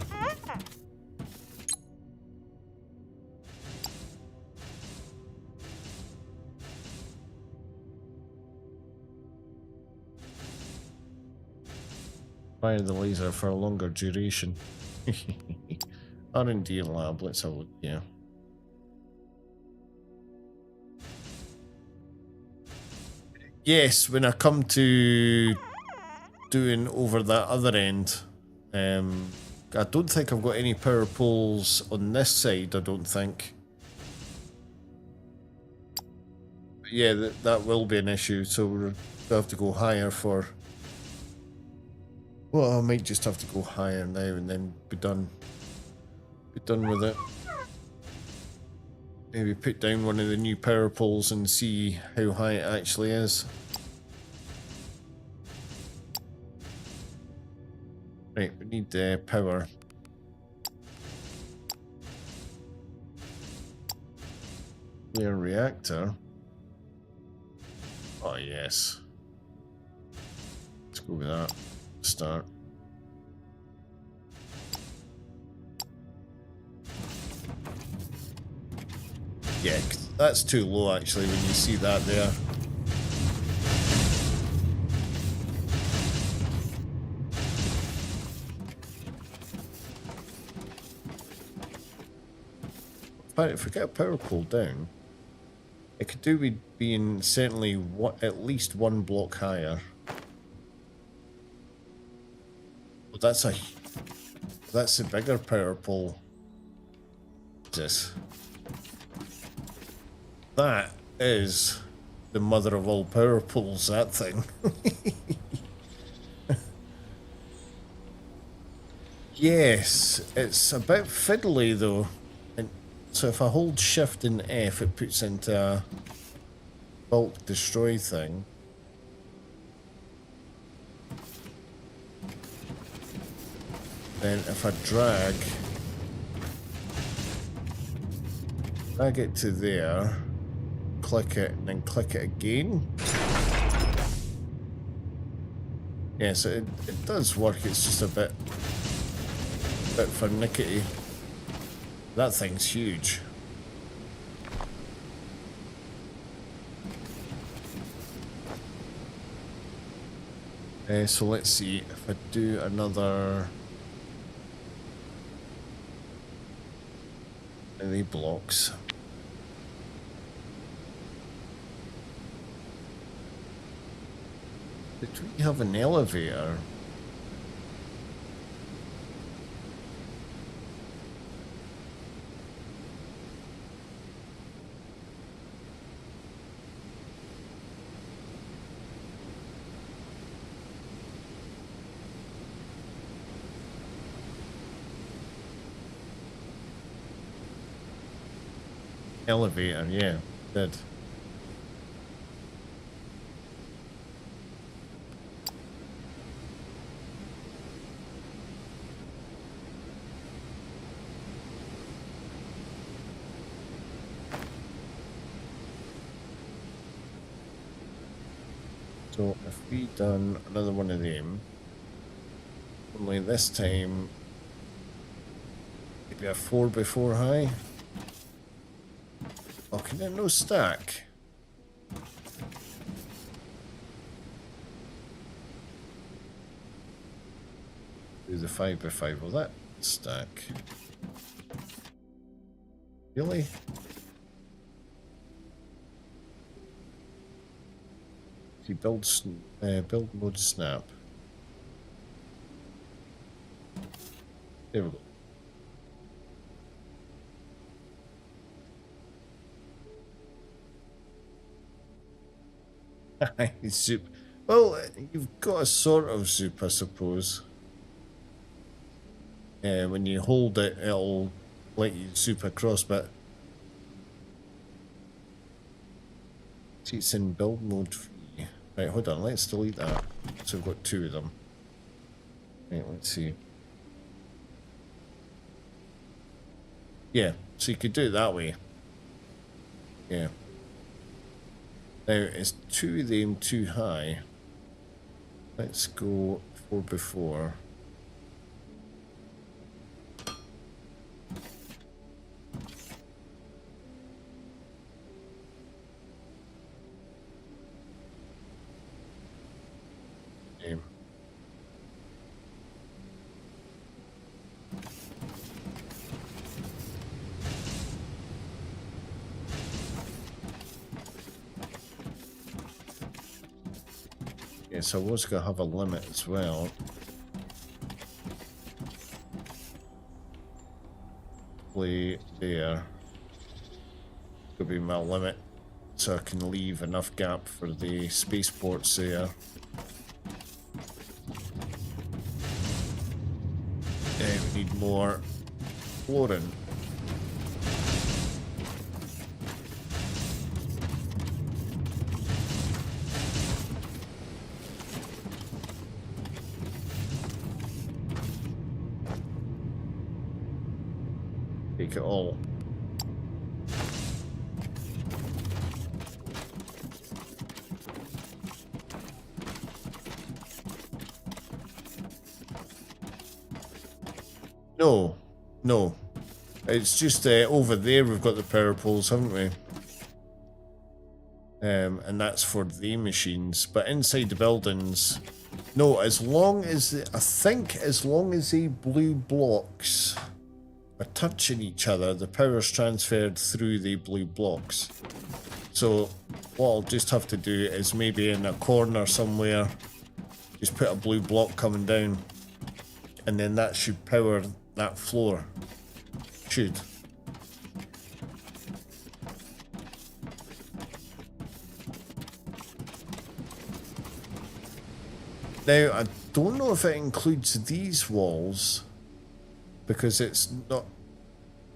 Fire the laser for a longer duration. R&D lab, let's have a look, yeah. Yes, when I come to doing over that other end, I don't think I've got any power poles on this side, I don't think. But yeah, that will be an issue, so we'll have to go higher for... Well, I might just have to go higher now and then be done. Be done with it. Maybe put down one of the new power poles and see how high it actually is. Right, we need power. Nuclear reactor. Oh yes. Let's go with that. Start. Yeah, that's too low actually when you see that there. But if we get a power pole down, it could do with being certainly at least one block higher. Well, that's a bigger power pole. This. That is the mother of all power poles, that thing. Yes, it's a bit fiddly though. And so if I hold shift and F, it puts into a bulk destroy thing. Then if I drag it to there, click it, and then click it again. Yeah, so it does work, it's just a bit finicky. That thing's huge. So let's see if I do another... Any blocks. Did we have an elevator? Elevator, yeah, did. So if we done another one of them, only this time maybe a 4x4 high. Oh, can it no stack? Do the 5x5, will that stack? Really? See, build mode snap. There we go. Zoop. Well, you've got a sort of zoop, I suppose. When you hold it, it'll let you zoop across, but see, it's in build mode free. Right, hold on, let's delete that. So we've got two of them. Right, let's see. Yeah, so you could do it that way. Yeah. Now, is two of them too high? Let's go 4x4. So I was going to have a limit as well. Play there. Could be my limit, so I can leave enough gap for the spaceports there. We need more flooring. Take it all. No, no. It's just over there we've got the power poles, haven't we? And that's for the machines. But inside the buildings, no, as long as I think as long as the blue blocks are touching each other, the power's transferred through the blue blocks. So what I'll just have to do is maybe in a corner somewhere, just put a blue block coming down, and then that should power that floor. Should. Now, I don't know if it includes these walls, because it's not,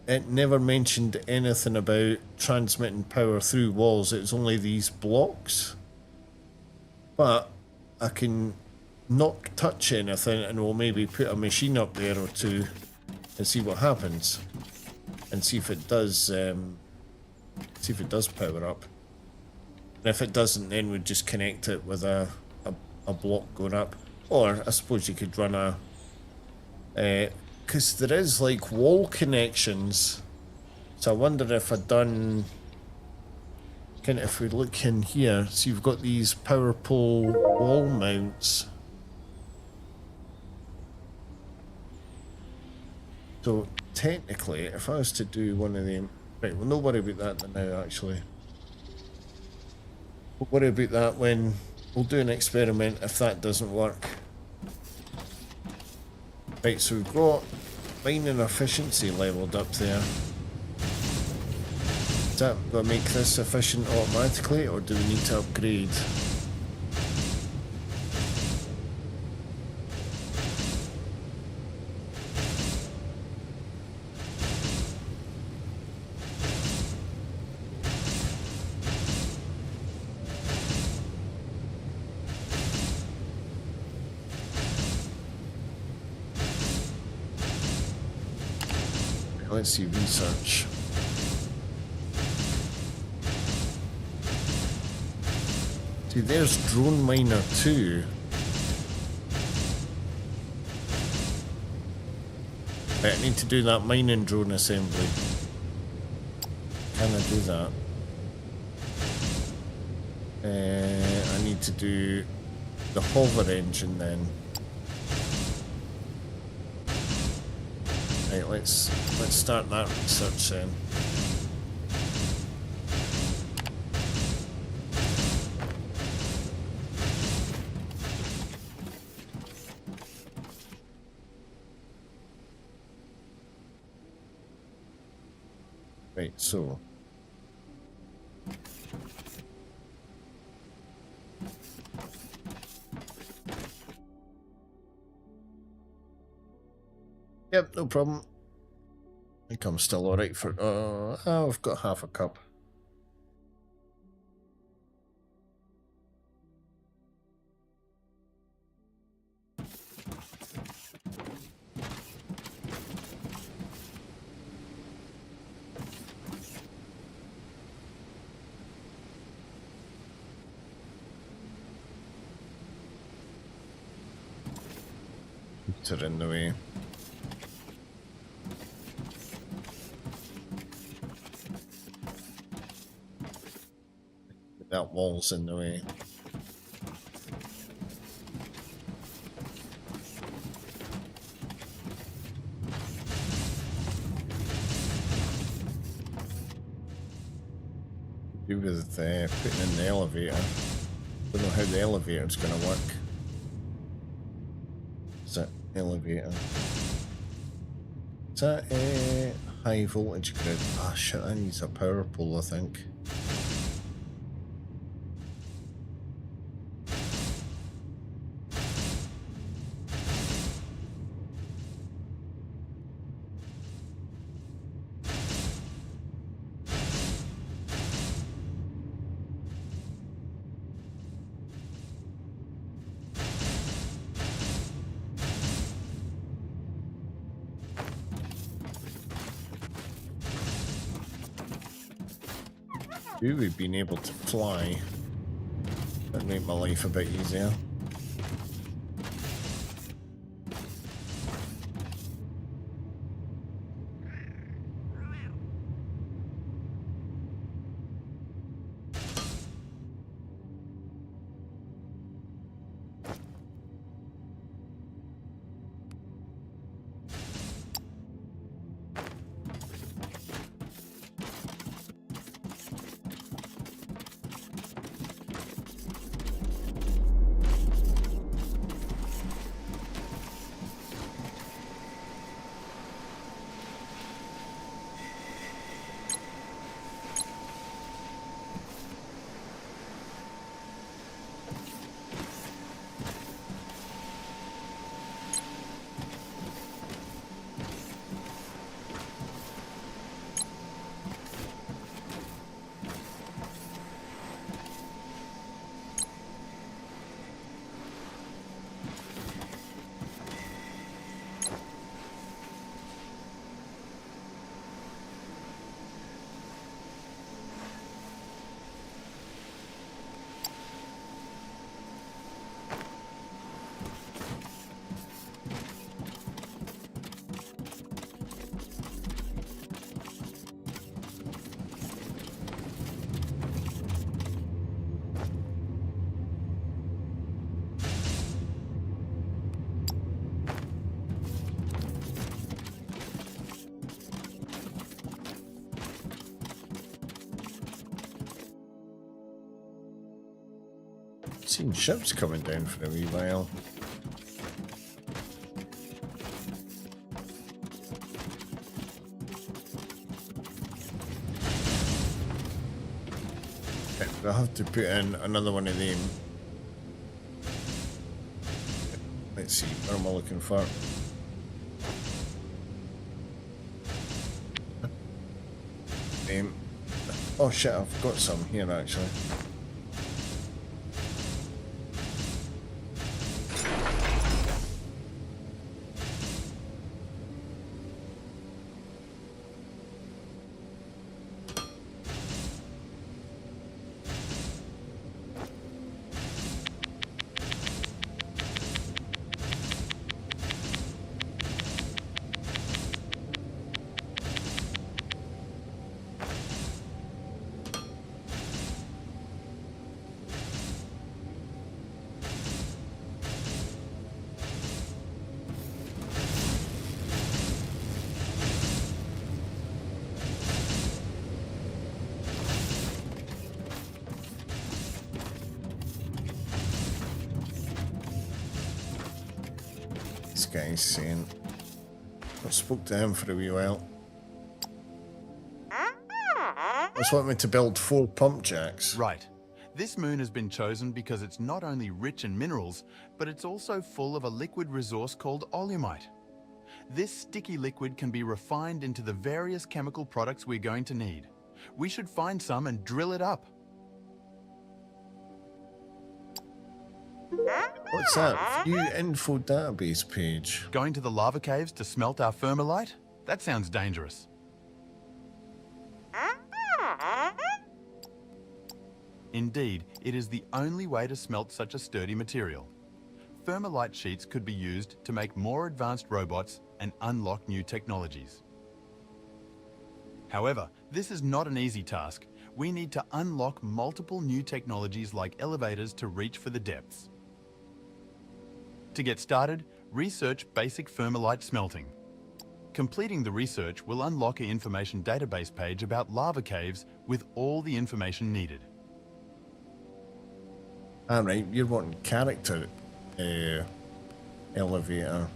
it never mentioned anything about transmitting power through walls. It's only these blocks. But I can not touch anything, and we'll maybe put a machine up there or two and see what happens, and see if it does power up. And if it doesn't, then we'd just connect it with a block going up. Or I suppose you could run a because there is like wall connections, so I wonder if I'd done kind of, if we look in here, so you've got these power pole wall mounts. So technically, if I was to do one of them, right, well, no worry about that now. Actually, we'll worry about that when we'll do an experiment if that doesn't work. Right, so we've got mining efficiency leveled up there. Is that going to make this efficient automatically, or do we need to upgrade? Let's see, research. See, there's Drone Miner 2. Right, I need to do that mining drone assembly. Can I do that? I need to do the hover engine then. Right, let's start that research then. Right, so yep, no problem. I think I'm still alright for oh, I've got half a cup. Put it in the way. That wall's in the way. Do with putting in the elevator. Don't know how the elevator's going to work. Is that elevator? Is that a high voltage grid? Ah, shit, that needs a power pole, I think. We've been able to fly. That'd make my life a bit easier. Seen ships coming down for a wee while. Okay, I'll have to put in another one of them. Let's see, what am I looking for? Oh shit, I've got some here actually. This guy's saying, I spoke to him for a wee while. Just want me to build 4 pump jacks. Right. This moon has been chosen because it's not only rich in minerals, but it's also full of a liquid resource called olumite. This sticky liquid can be refined into the various chemical products we're going to need. We should find some and drill it up. What's that? View info database page. Going to the lava caves to smelt our thermalite? That sounds dangerous. Indeed, it is the only way to smelt such a sturdy material. Thermalite sheets could be used to make more advanced robots and unlock new technologies. However, this is not an easy task. We need to unlock multiple new technologies like elevators to reach for the depths. To get started, research basic thermalite smelting. Completing the research will unlock an information database page about lava caves with all the information needed. Alright, you're wanting character elevator.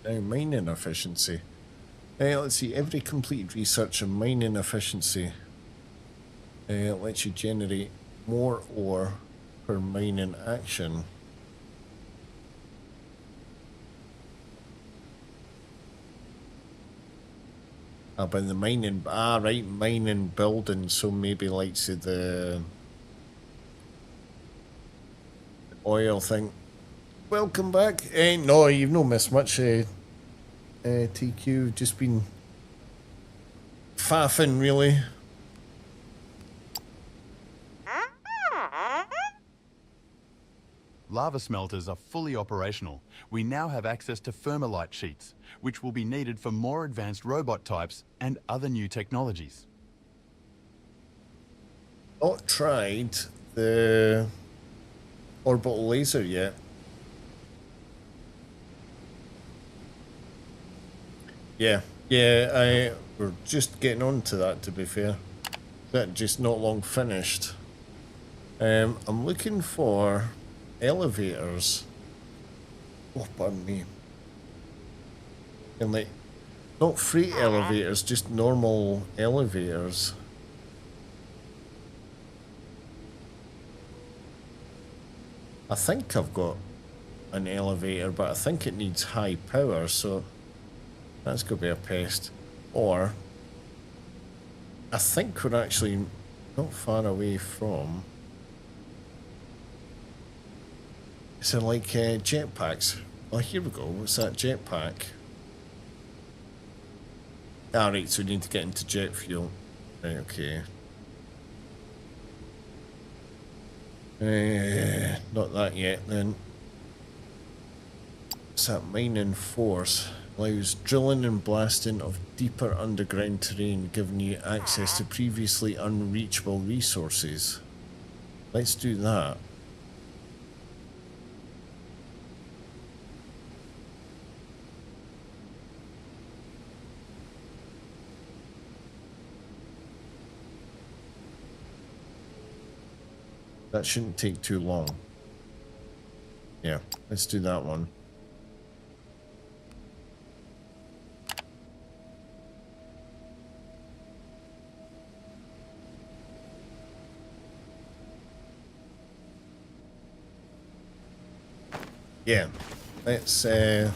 Now, mining efficiency. Let's see, every completed research on mining efficiency lets you generate more ore per mining action. But the mining, right, mining building, so maybe like say the oil thing. Welcome back. No, you've not missed much, TQ. Just been faffing, really. Lava smelters are fully operational. We now have access to thermalite sheets, which will be needed for more advanced robot types and other new technologies. Not tried the orbital laser yet. Yeah, we're just getting on to that, to be fair. That just not long finished. I'm looking for elevators. Oh, pardon me. And like, not freight elevators, just normal elevators. I think I've got an elevator, but I think it needs high power, so that's going to be a pest. Or, I think we're actually not far away from... Is it like jetpacks? Oh, here we go. What's that jetpack? Right, so we need to get into jet fuel. Right, okay. Not that yet, then. It's that mining force. Allows drilling and blasting of deeper underground terrain, giving you access to previously unreachable resources. Let's do that. That shouldn't take too long. Yeah, let's do that one. Yeah, let's have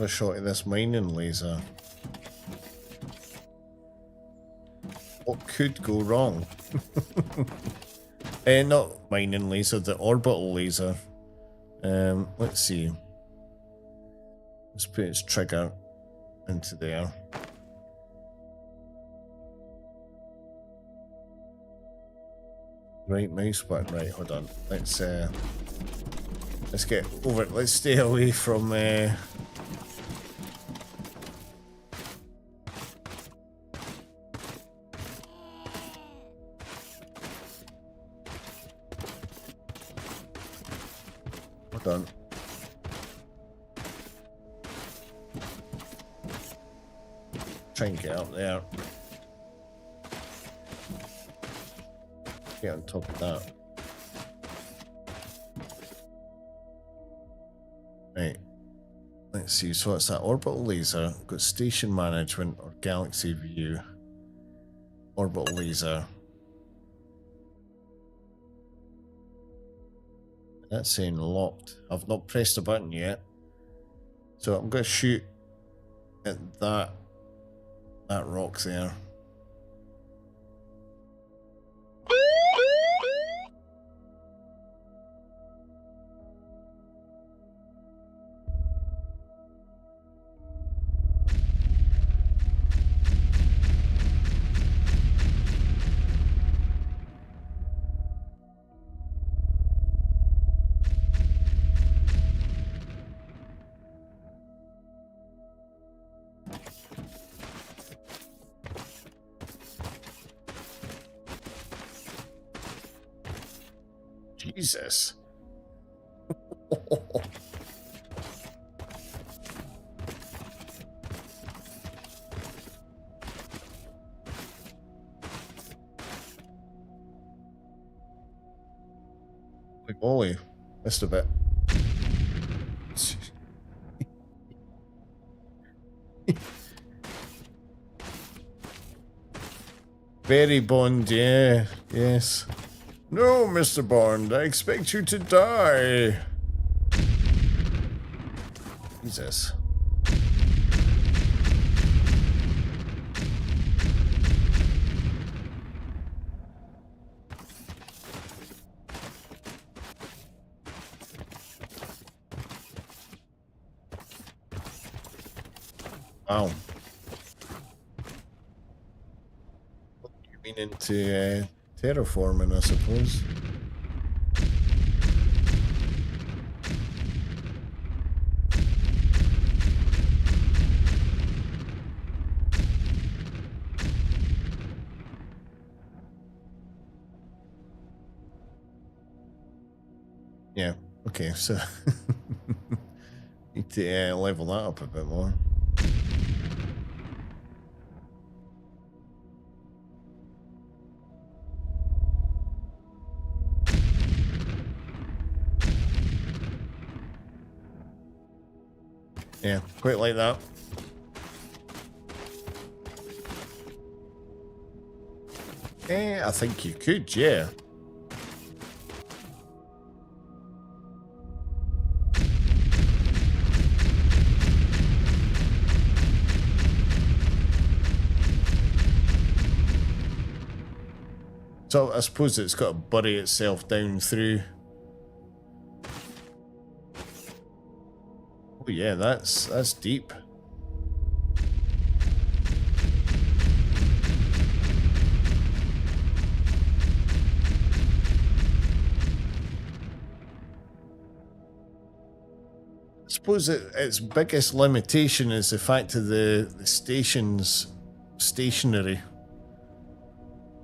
a shot at this mining laser. What could go wrong? Not mining laser, the orbital laser. Let's see. Let's put its trigger into there. Right mouse button, right, hold on. Let's get over it. Let's stay away from hold on. Try and get up there. Get on top of that. Right. Let's see. So it's that orbital laser. Got station management or galaxy view. Orbital laser. That's saying locked. I've not pressed a button yet. So I'm going to shoot at that rock there. Jesus. Like Ollie, missed a bit. Very Bond, yeah, yes. No, Mr. Bond, I expect you to die. Jesus. Wow. You mean into terraforming, I suppose. Yeah, okay, so need to level that up a bit more. Yeah, quite like that. I think you could, yeah. So I suppose it's got to bury itself down through. Oh yeah, that's deep. suppose its biggest limitation is the fact of the station's stationary.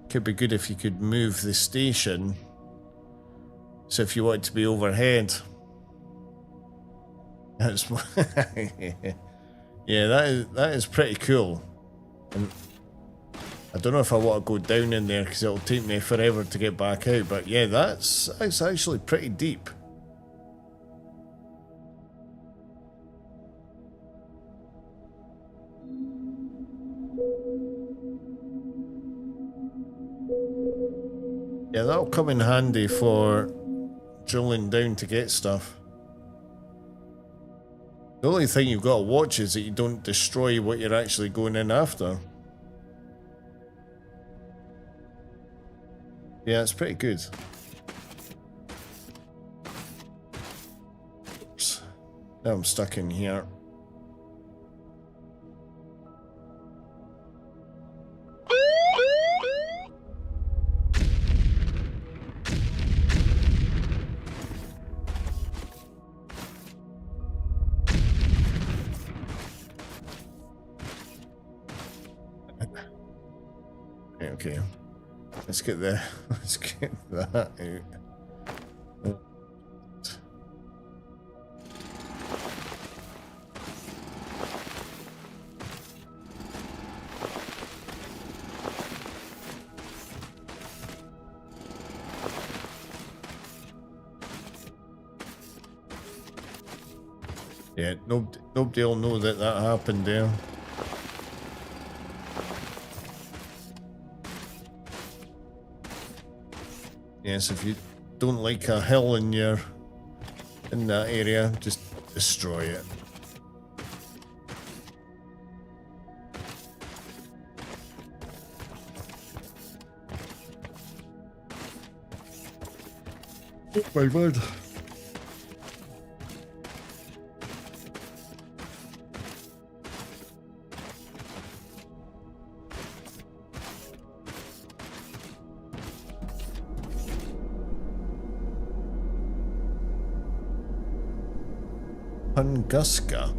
Could be good if you could move the station. So if you want it to be overhead, that's yeah, that is pretty cool. And I don't know if I want to go down in there because it'll take me forever to get back out. But yeah, that's actually pretty deep. Yeah, that'll come in handy for drilling down to get stuff. The only thing you've got to watch is that you don't destroy what you're actually going in after. Yeah, it's pretty good. Oops. Now I'm stuck in here. Okay, let's get that out. Yeah, nobody will know that happened there. Yes, if you don't like a hill in that area, just destroy it. Oh my word. Tunguska.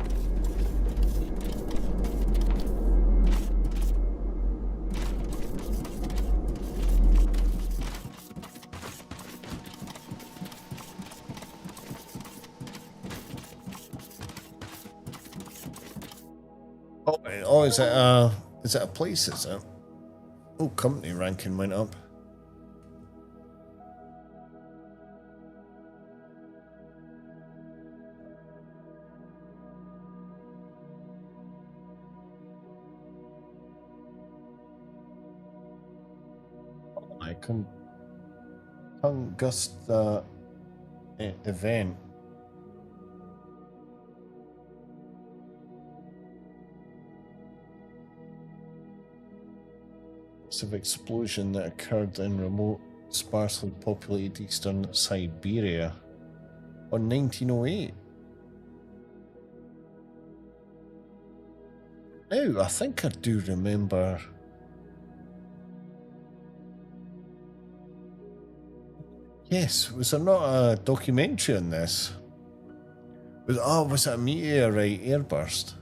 Oh, is it a place, is it? Oh, company ranking went up. Tunguska event. Massive explosion that occurred in remote, sparsely populated eastern Siberia on 1908. Oh, I think I do remember. Yes, was there not a documentary on this? Was it a meteorite airburst?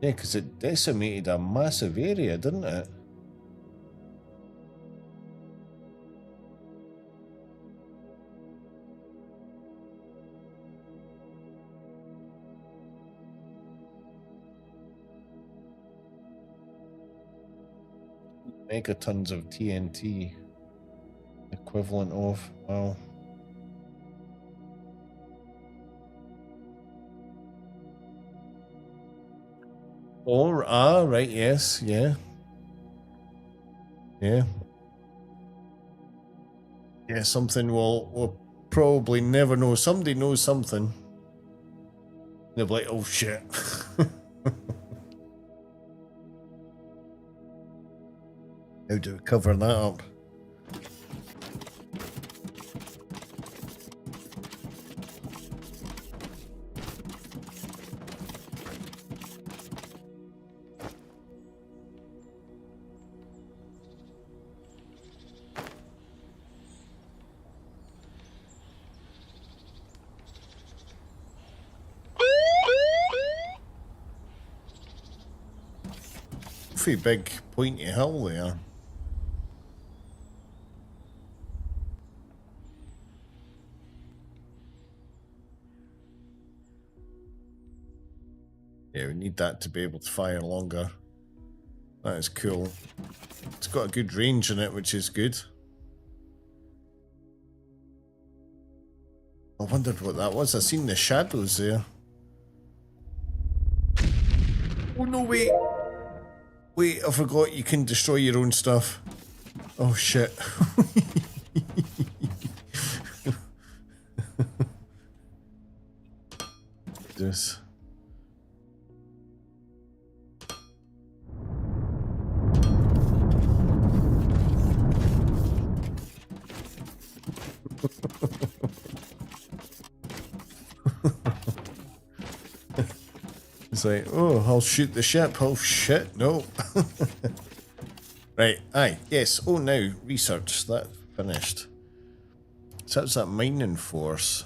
Yeah, because it decimated a massive area, didn't it? Megatons of TNT. Equivalent of, wow. Right, yes, yeah. Yeah. Yeah, something we'll probably never know. Somebody knows something. They'll be like, oh shit. How do we cover that up? awfully big pointy hill there. Yeah, we need that to be able to fire longer. That is cool. It's got a good range in it, which is good. I wondered what that was. I seen the shadows there. Oh no, wait. Wait, I forgot you can destroy your own stuff. Oh shit. This. It's like, oh, I'll shoot the ship. Oh shit, no. Right, aye, yes. Oh, now, research. That finished. So that's that mining force.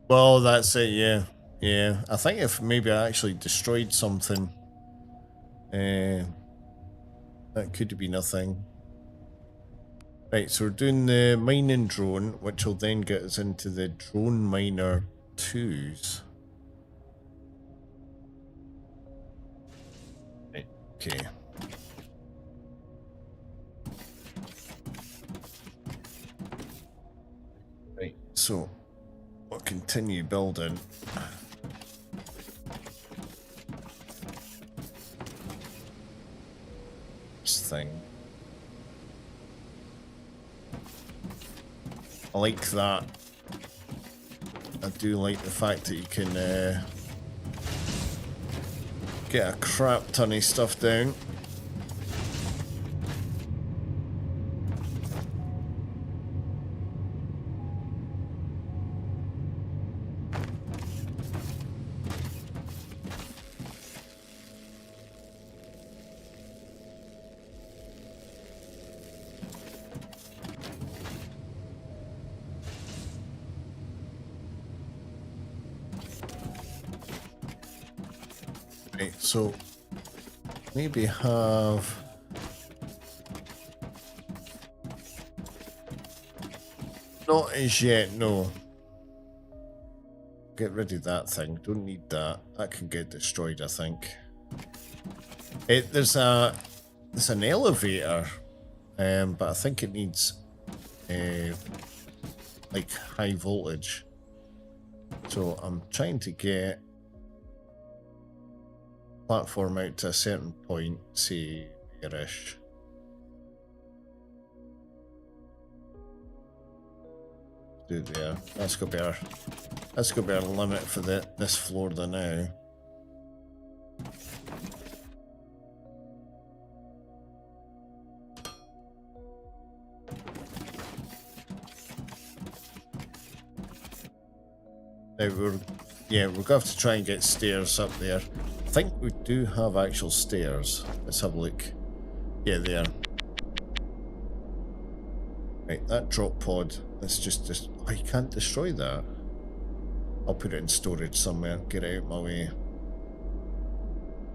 Well, that's it, yeah. Yeah, I think if maybe I actually destroyed something, that could have been a thing. Right, so we're doing the mining drone, which will then get us into the drone miner 2s. Right, okay. Right, so we'll continue building. This thing. I like that. I do like the fact that you can get a crap ton of stuff down. Right, so maybe have not as yet, no. Get rid of that thing. Don't need that. That can get destroyed, I think. There's an elevator, but I think it needs like high voltage. So I'm trying to get platform out to a certain point, say here-ish. Do it there. That's gonna be our limit for this floor there now. Now we're going to have to try and get stairs up there. I think we do have actual stairs. Let's have a look. Yeah, there. Right, that drop pod. Let's just oh, you can't destroy that. I'll put it in storage somewhere. Get it out of my way.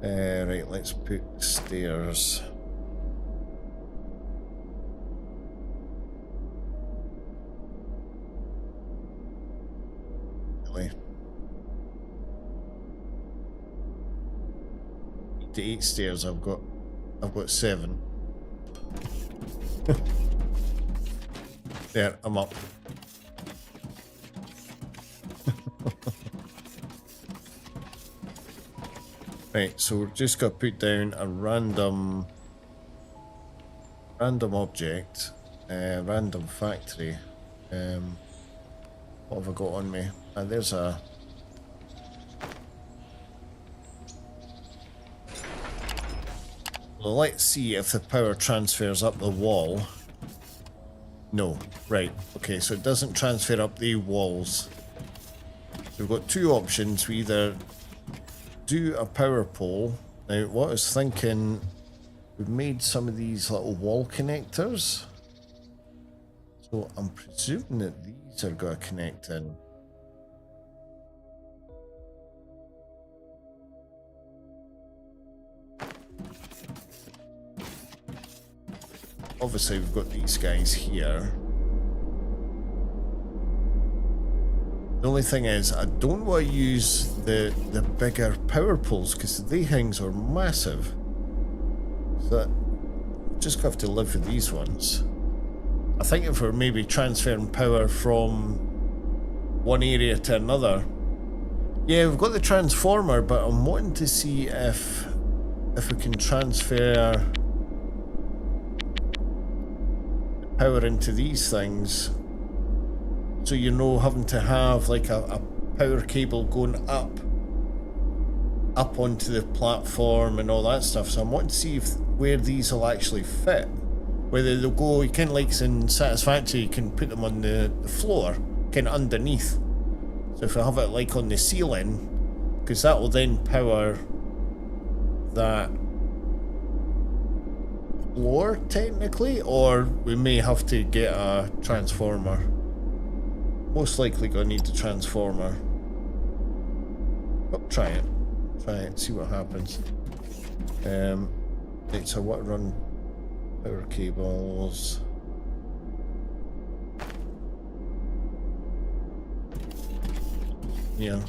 Right, let's put stairs. Really? To 8 stairs, I've got 7. There, I'm up. Right, so we're just gonna put down a random object, random factory. What have I got on me? There's a well, let's see if the power transfers up the wall. No, right, okay, so it doesn't transfer up the walls. We've got 2 options. We either do a power pole. Now, what I was thinking, we've made some of these little wall connectors. So I'm presuming that these are going to connect in. obviously we've got these guys here. The only thing is, I don't want to use the bigger power poles because the things are massive. So that, just have to live with these ones. I think if we're maybe transferring power from one area to another. Yeah, we've got the transformer, but I'm wanting to see if we can transfer power into these things. So you're not having to have like a power cable going up onto the platform and all that stuff. So I'm wanting to see where these will actually fit. Whether they'll go, you kind of like in Satisfactory, you can put them on the floor, kind of underneath. So if I have it like on the ceiling, because that will then power that floor technically, or we may have to get a transformer. Most likely gonna need the transformer. Oh, try it, see what happens. Right, so what run power cables? Yeah.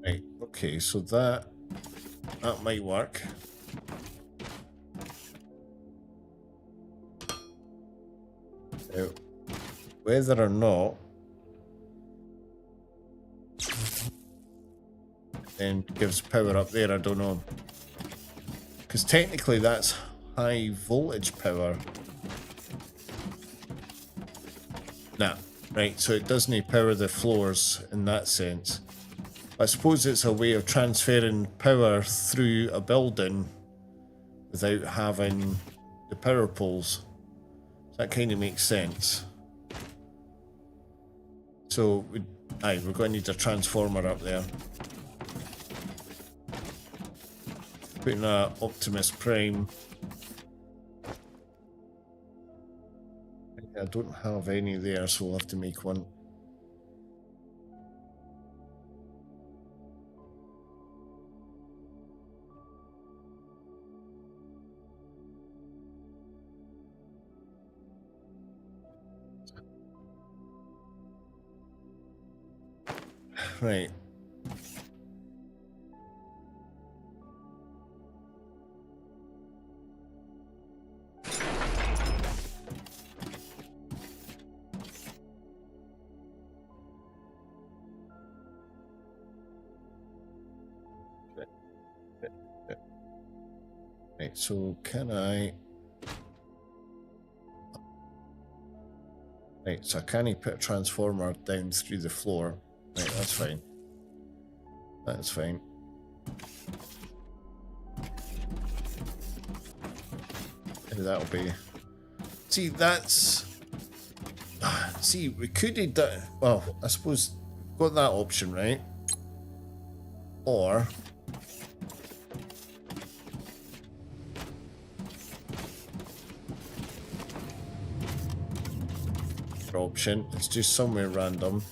Right, okay, so that might work. Now, whether or not then gives power up there, I don't know. Because technically that's high voltage power. Nah, right, so it doesn't power the floors in that sense. I suppose it's a way of transferring power through a building without having the power poles. So that kind of makes sense. So, we're going to need a transformer up there. Putting a Optimus Prime. I don't have any there, so we'll have to make one. Right. Right, so can I... Right, so can I put a transformer down through the floor? Right, that's fine. That's fine. Maybe that'll be... See, that's... See, we could have done... Well, I suppose we've got that option, right? Or... option, it's just somewhere random.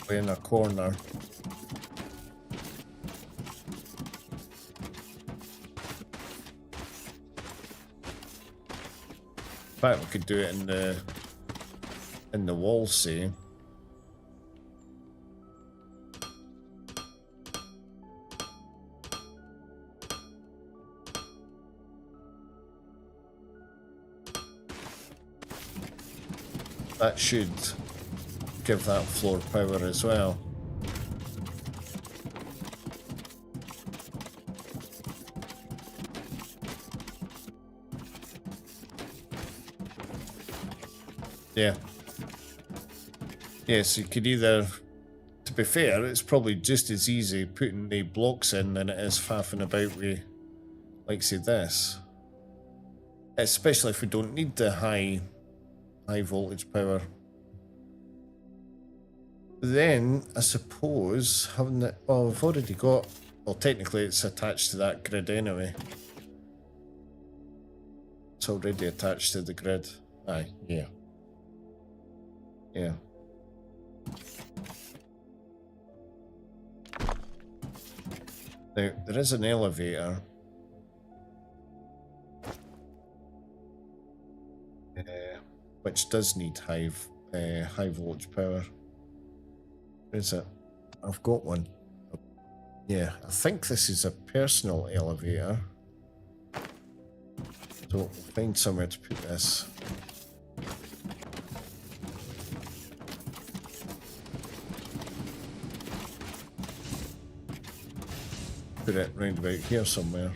Way in a corner. In fact, we could do it in the wall, see. That should give that floor power as well. Yeah. Yeah, so you could either, to be fair, it's probably just as easy putting the blocks in than it is faffing about with, like, say, this. Especially if we don't need the high voltage power. Then I suppose having the, oh, we've already got, well, technically it's attached to that grid anyway. It's already attached to the grid. Aye, yeah. Yeah. Now, there is an elevator. Which does need high voltage power. Where is it? I've got one. Yeah, I think this is a personal elevator. So we'll find somewhere to put this. Put it round about here somewhere.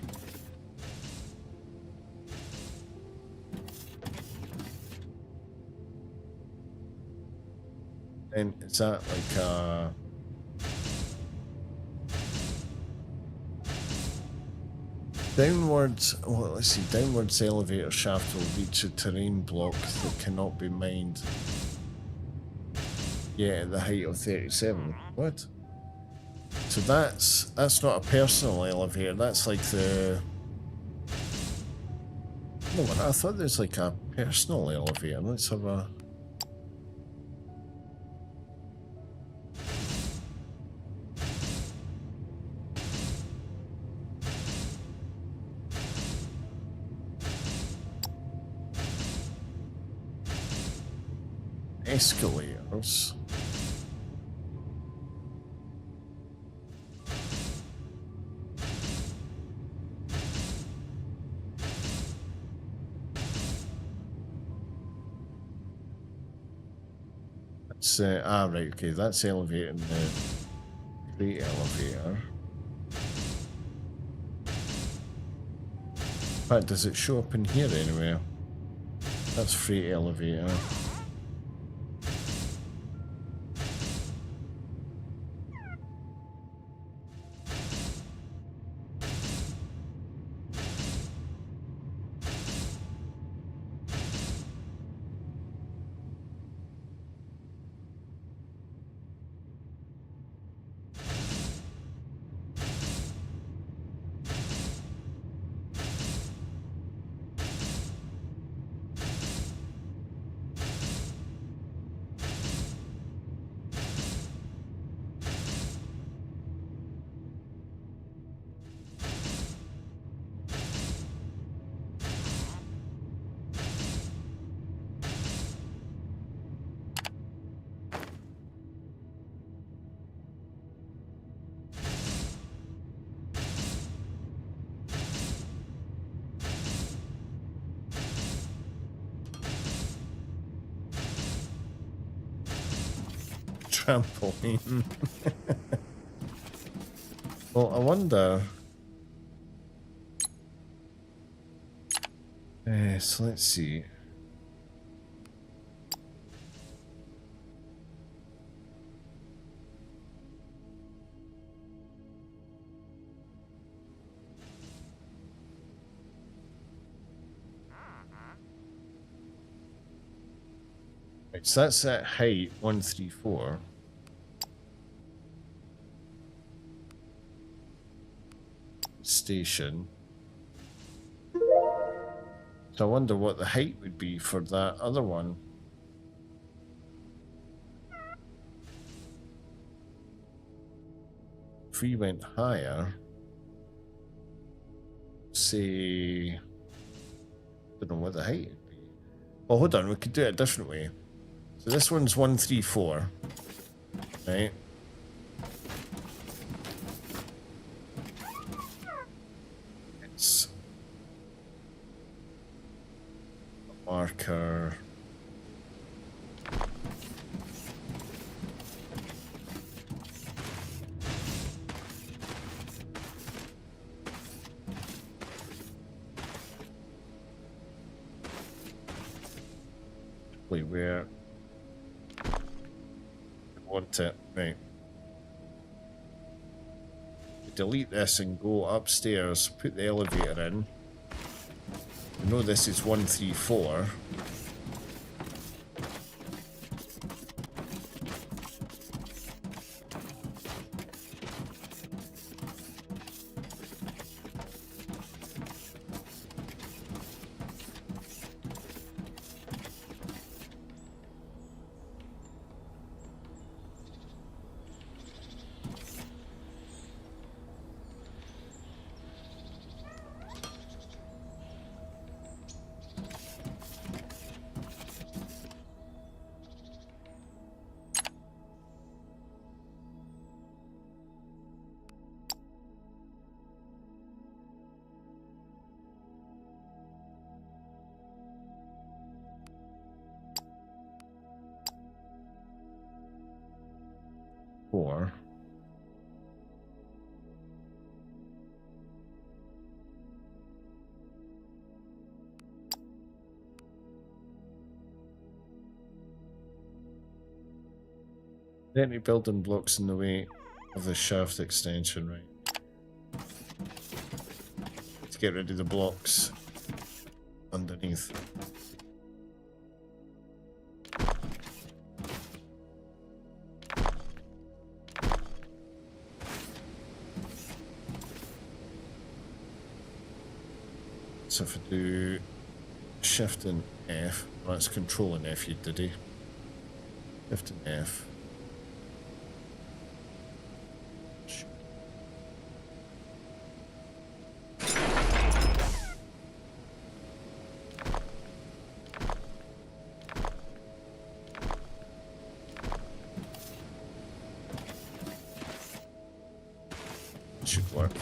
And is that like a downwards? Well, let's see. Downwards elevator shaft will reach a terrain block that cannot be mined. Yeah, at the height of 37. What? So that's not a personal elevator. That's like the. No, I thought there's like a personal elevator. Let's have a. Escalators. That's right, okay, that's elevating the freight elevator. In fact, does it show up in here anywhere? That's freight elevator. Trampoline. Well, I wonder. So let's see. Right, so that's at height 134. Station. So I wonder what the height would be for that other one. If we went higher, say, don't know what the height would be. Well, hold on, we could do it a different way. So this one's 134, right? It's a marker. Wait, where? I want it, right. Delete this and go upstairs, put the elevator in. I know this is 134. Any building blocks in the way of the shaft extension, right? To get rid of the blocks underneath. So if I do Shift and F, well, that's Control and F you did, eh? Shift and F. Should work.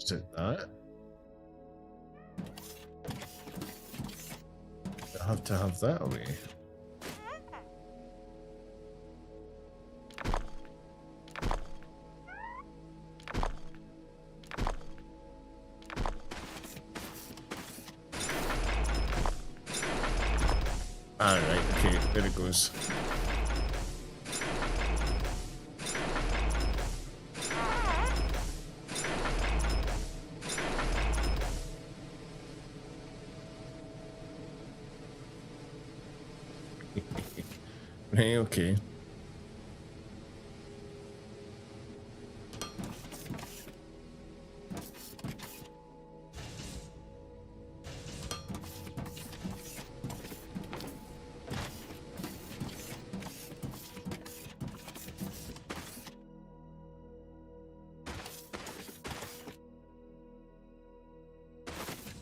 Is it that? I have to have that away. Ah, right, okay, there it goes. Right, okay.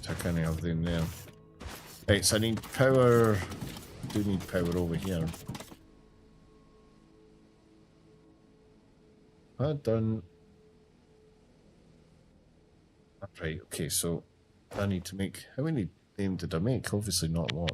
Check any of them there. Right, so I need power. I do need power over here. Done. Right, okay, so I need to make. How many them did I make? Obviously not a lot.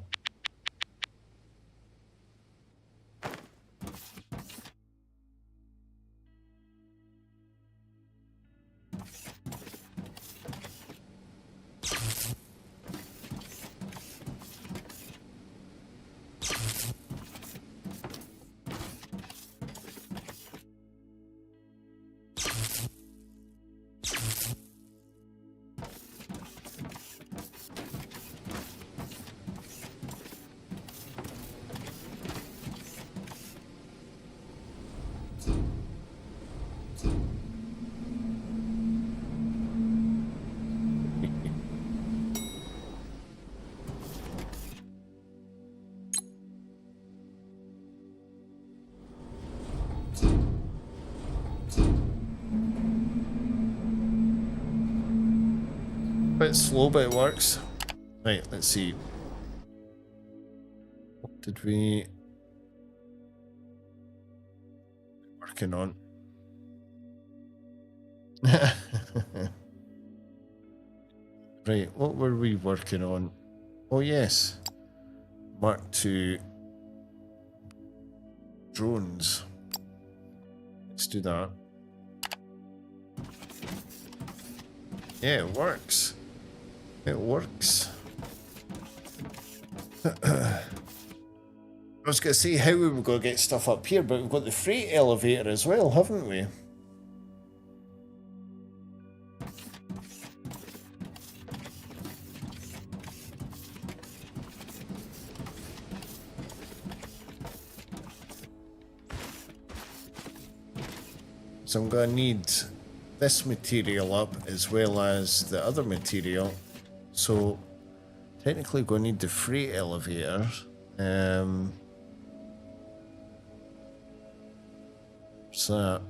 Bit slow, but it works. Right, let's see. What did we working on? Right, what were we working on? Oh yes, Mark II drones. Let's do that. Yeah, it works. It works. I was going to say how we were going to get stuff up here, but we've got the freight elevator as well, haven't we? So I'm going to need this material up as well as the other material. So technically we're going to need the freight elevator. So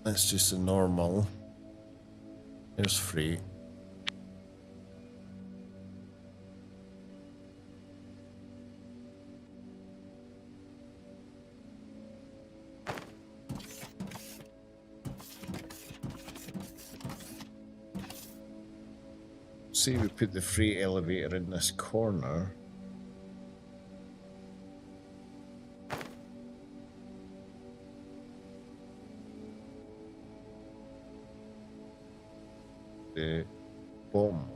that's just a normal. There's freight. say we put the freight elevator in this corner. The bottom one.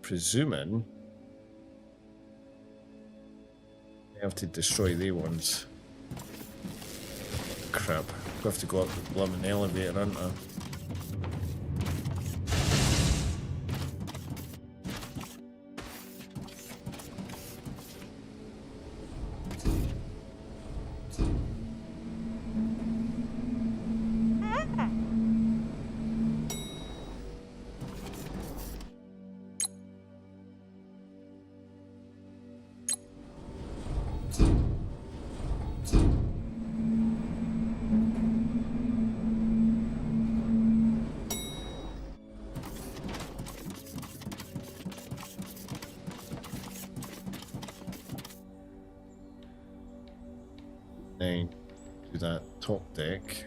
Presuming I have to destroy the ones. Crap. I have to go up the blooming elevator, aren't I? Then to that top deck.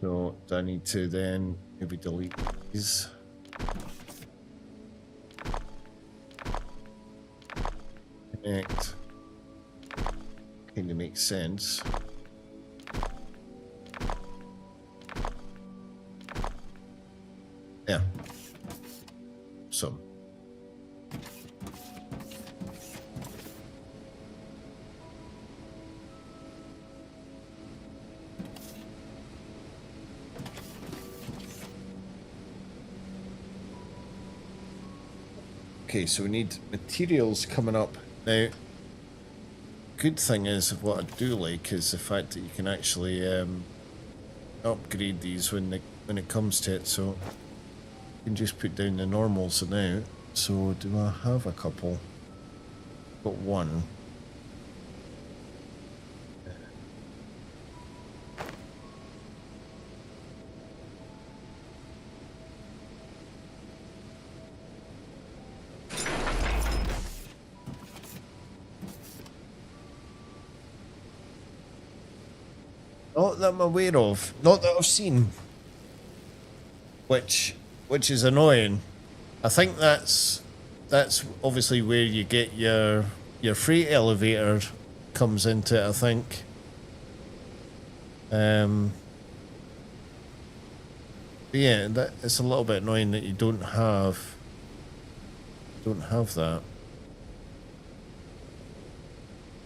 So do I need to then maybe delete these? Connect. Kind of makes sense. Yeah. So. Okay, so we need materials coming up. Now, good thing is, what I do like is the fact that you can actually upgrade these when it comes to it. So you can just put down the normals now. So do I have a couple? Got one. Not that I'm aware of. Not that I've seen. Which is annoying. I think that's obviously where you get your freight elevator comes into it, I think. But yeah, it's a little bit annoying that you don't have that.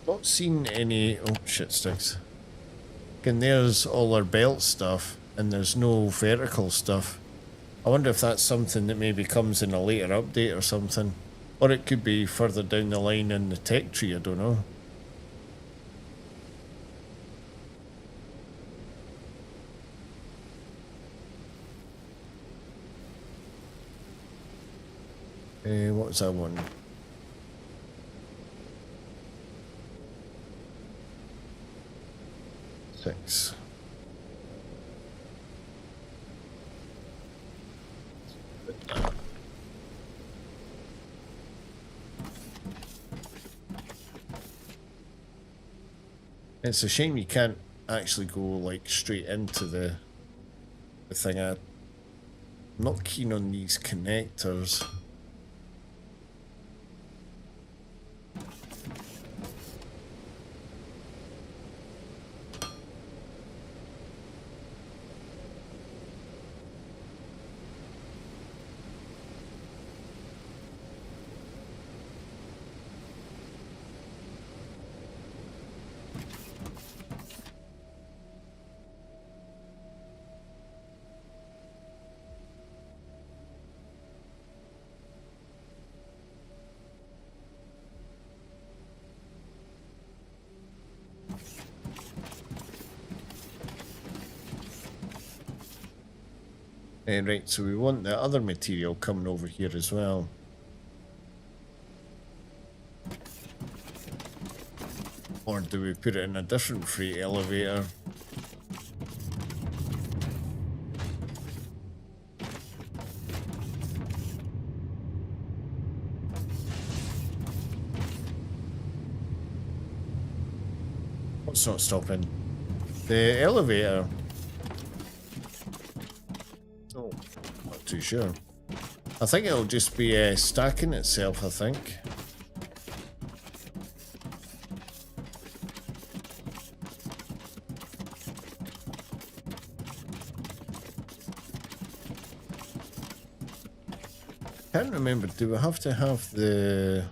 Not seen any. Oh shit sticks. And there's all our belt stuff, and there's no vertical stuff. I wonder if that's something that maybe comes in a later update or something. Or it could be further down the line in the tech tree, I don't know. What was that one? Six. It's a shame you can't actually go like straight into the thing. I'm not keen on these connectors. Right, so we want the other material coming over here as well. Or do we put it in a different freight elevator? it's not stopping. The elevator. Oh, not too sure. I think it'll just be stacking itself, I think. Can't remember, do we have to have the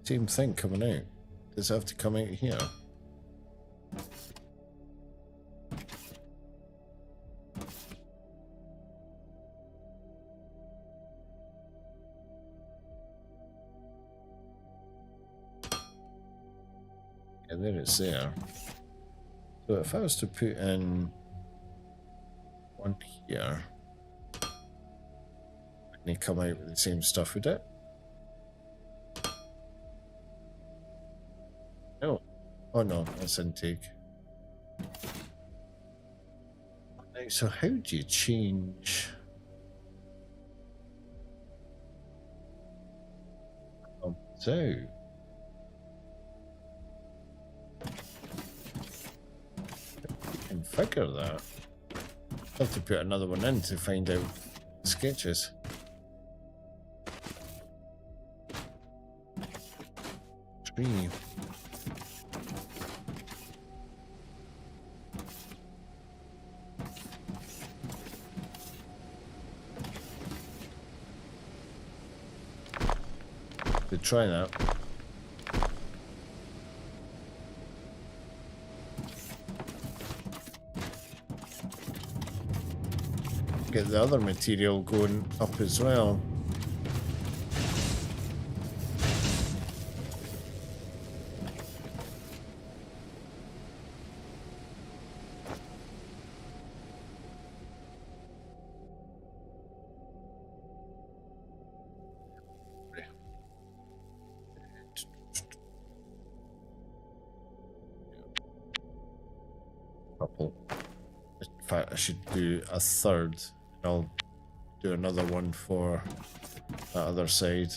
same thing coming out? Does it have to come out here? Yeah, there it's there. So if I was to put in one here, wouldn't they come out with the same stuff, would it? No. Oh no, that's intake. Now, so how do you change? So configure that. I'll have to put another one in to find out sketches. Tree. To try that. Get the other material going up as well. Couple. In fact, I should do a third. I'll do another one for that other side.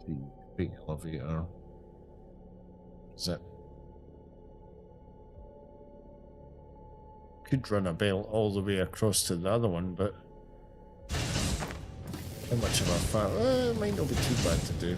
The big elevator. Is it? Could run a belt all the way across to the other one, but how much of a far? It might not be too bad to do.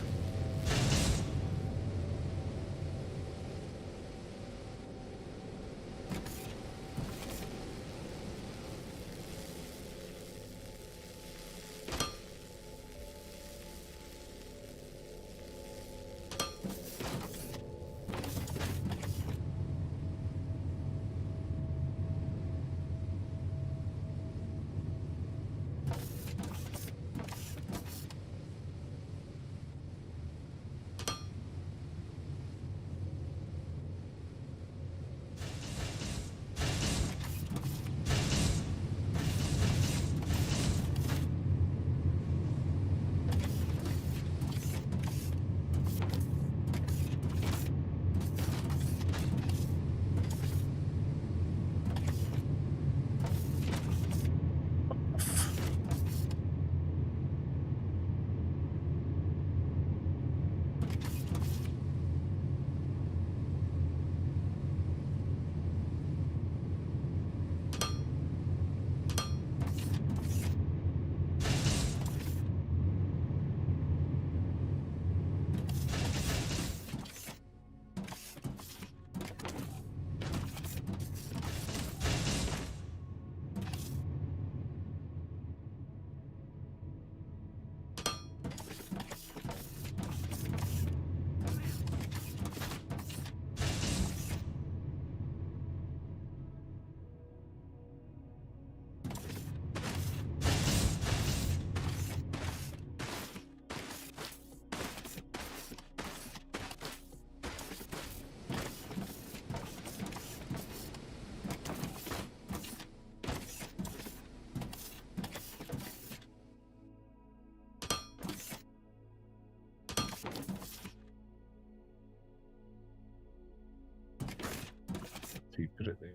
do we put it there?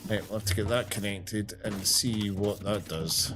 Right, we'll have to get that connected and see what that does.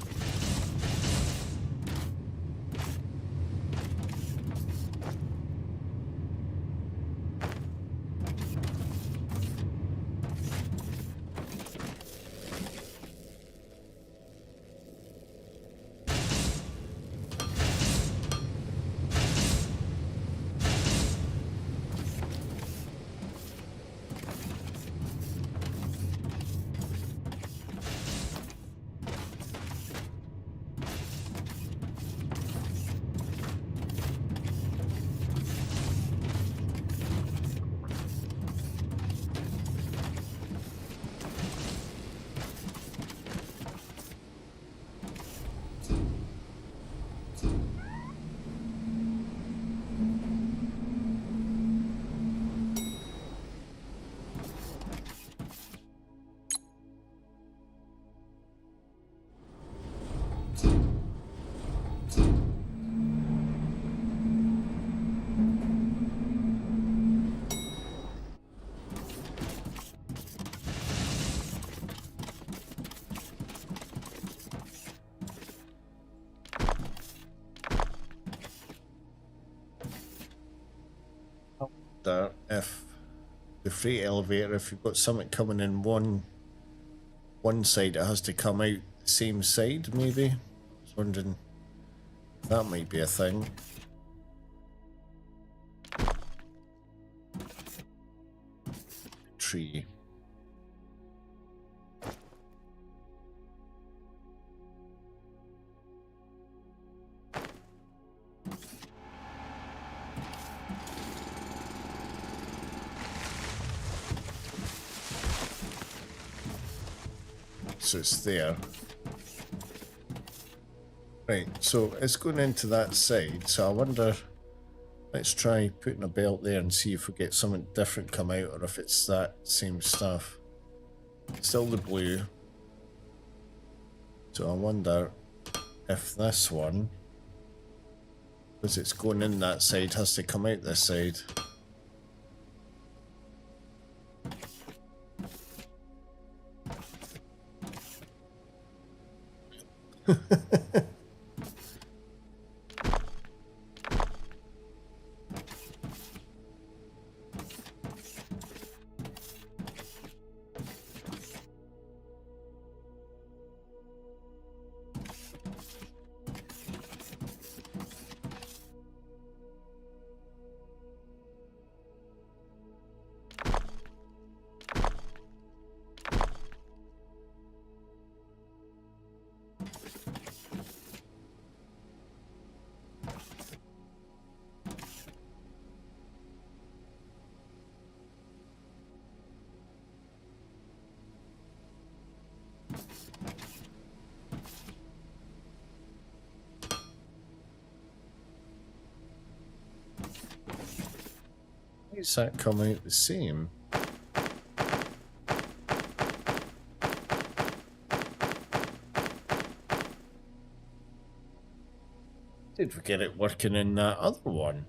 If the freight elevator, if you've got something coming in one side, it has to come out the same side, maybe. I was wondering if that might be a thing. Tree. So it's there. Right, so it's going into that side, so I wonder, let's try putting a belt there and see if we get something different come out, or if it's that same stuff. Still the blue. So I wonder if this one, because it's going in that side, has to come out this side. Why is that coming out the same? Did we get it working in that other one?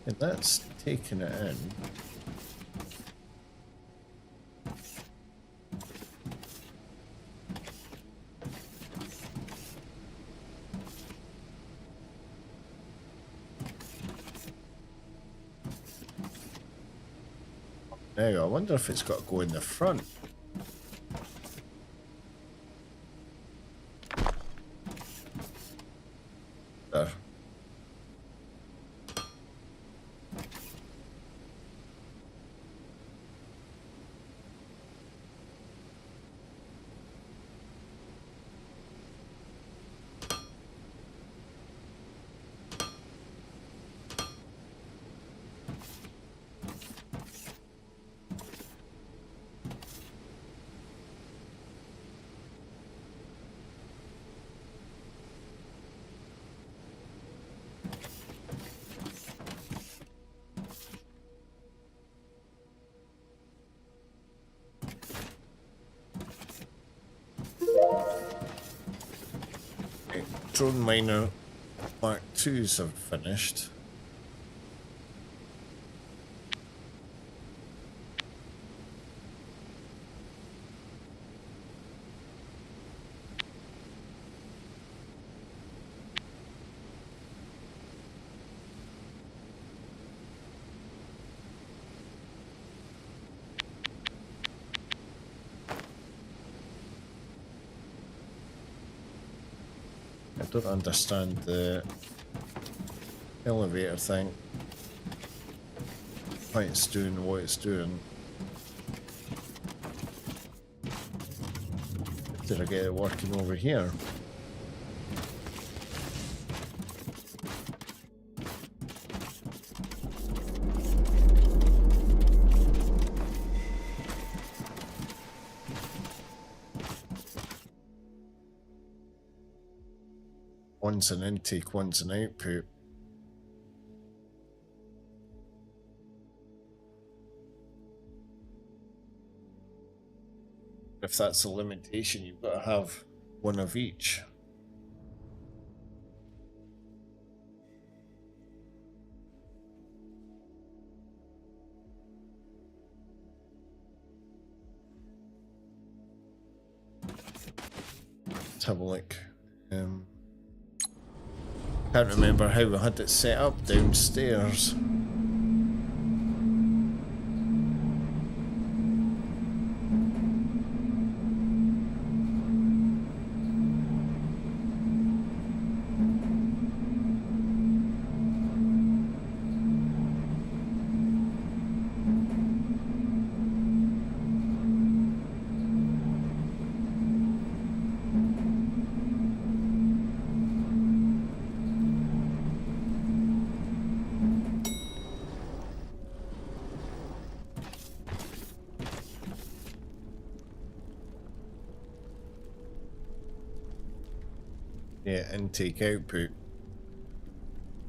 And that's taking it in. Now, I wonder if it's got to go in the front. There. Drone Miner Mark IIs have finished. I don't understand the elevator thing. Why it's doing what it's doing. Did I get it working over here? One's an intake, one's an output. If that's a limitation, you've got to have one of each. Let's have a look. Can't remember how we had it set up downstairs. Yeah, intake output.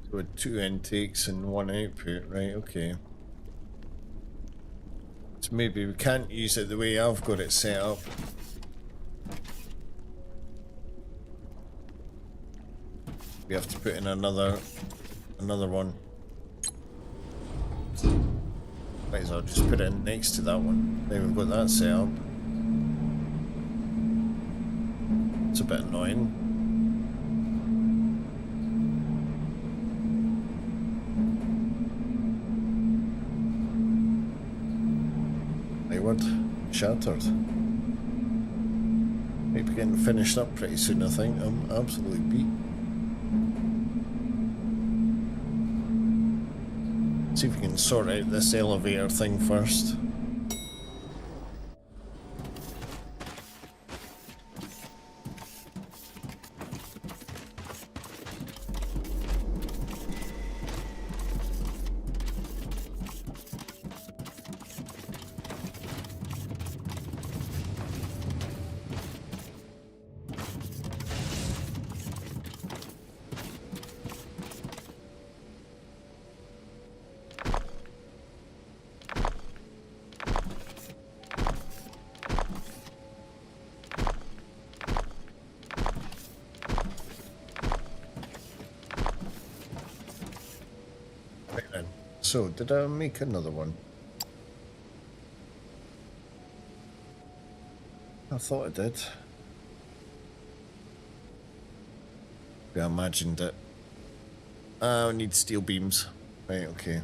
So with 2 intakes and 1 output, right? Okay. So maybe we can't use it the way I've got it set up. We have to put in another one. Might as well just put it in next to that one. Then we've got that set up. It's a bit annoying. Shattered. Maybe getting finished up pretty soon, I think. I'm absolutely beat. See if we can sort out this elevator thing first. So, did I make another one? I thought I did. I imagined it. I need steel beams. Right, okay.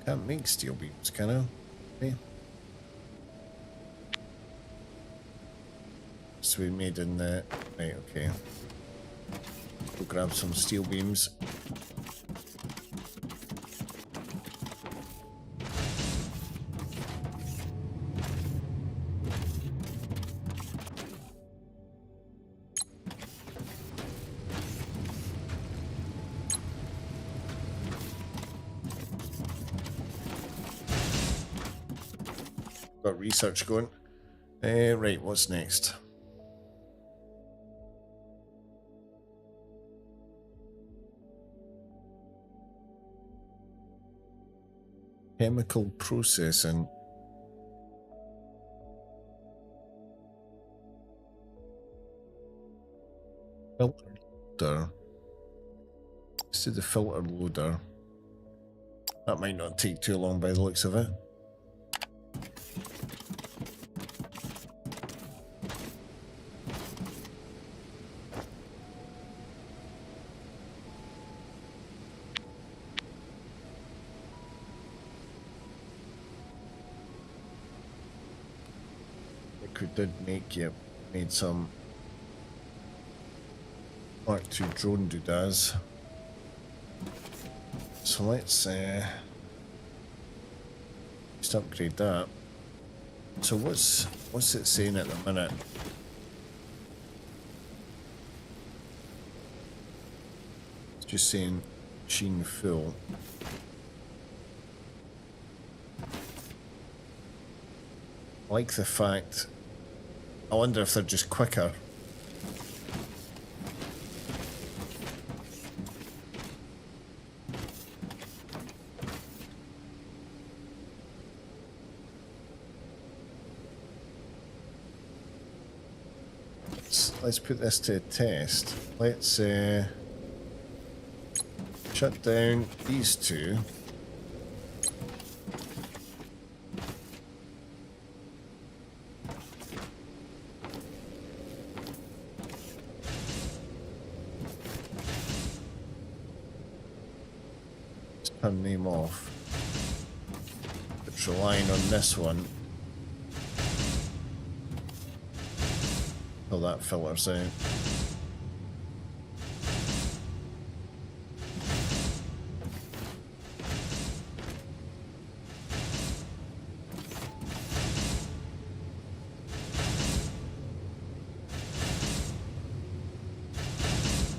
Can't make steel beams, can I? Okay. So we made in the... Right, okay. We'll grab some steel beams. Got research going. Right, what's next? Chemical processing. Filter. Let's do the filter loader. That might not take too long by the looks of it. We did make, yep, made some Mark II drone doodads. So let's just upgrade that. So what's it saying at the minute? It's just saying machine full. I like the fact, I wonder if they're just quicker. Let's put this to a test. Let's shut down these two. Turn them off. It's relying on this one. Till that filters out.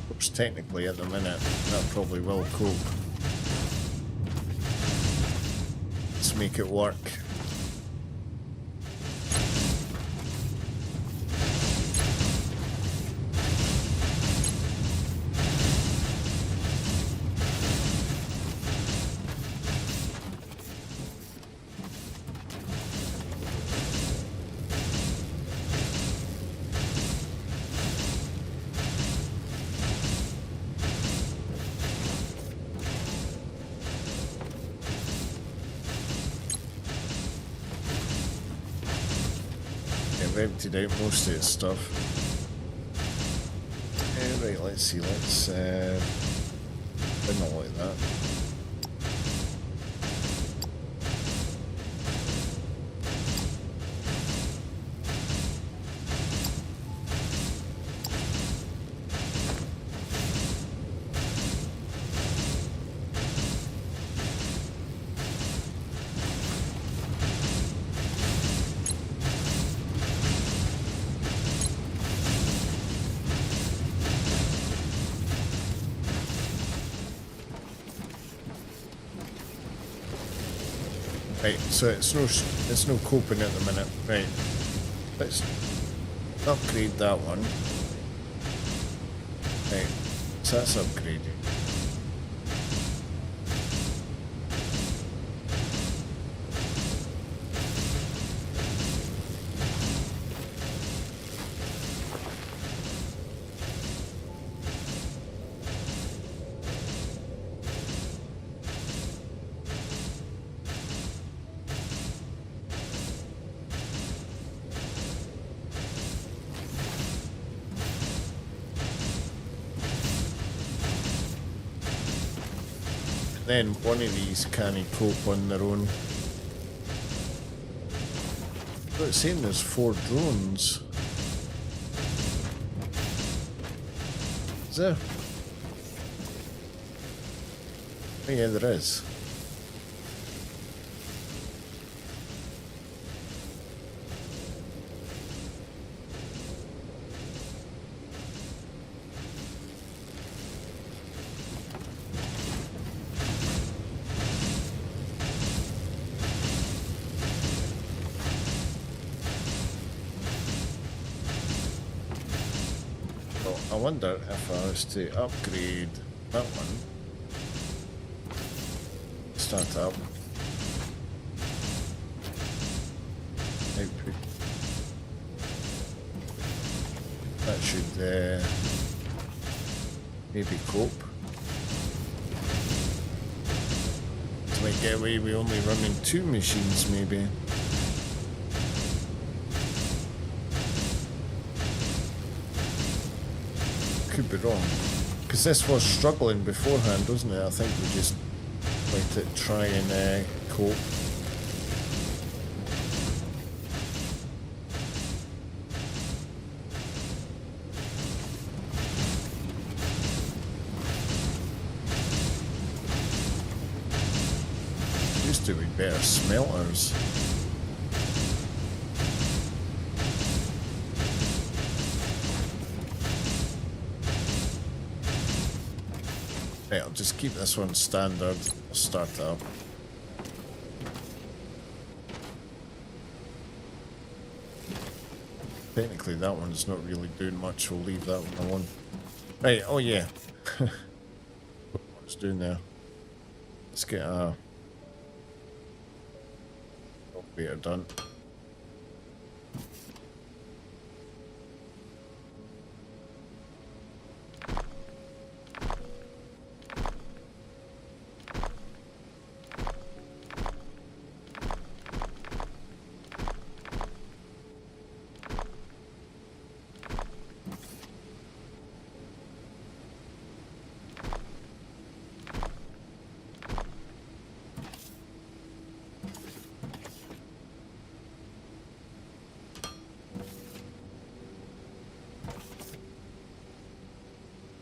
Which technically at the minute that probably will cope. Let's make it work. I've emptied out most of its stuff. Right, let's see, let's bin all like that. Right, so it's no coping at the minute. Right, let's upgrade that one. Right, so that's upgrade. Then one of these can't cope on their own. But it's saying there's 4 drones. Is there? Oh yeah, there is. I wonder if I was to upgrade that one, start up, output, that should Maybe cope. So might get away with only running 2 machines, maybe. Could be wrong. Because this was struggling beforehand, wasn't it? I think we just let it try and cope. Used to be better smelters. Right, I'll just keep this one standard. I'll start it up. Technically that one's not really doing much, we'll leave that one alone. Right, oh yeah. What it's doing there. Let's get a elevator done.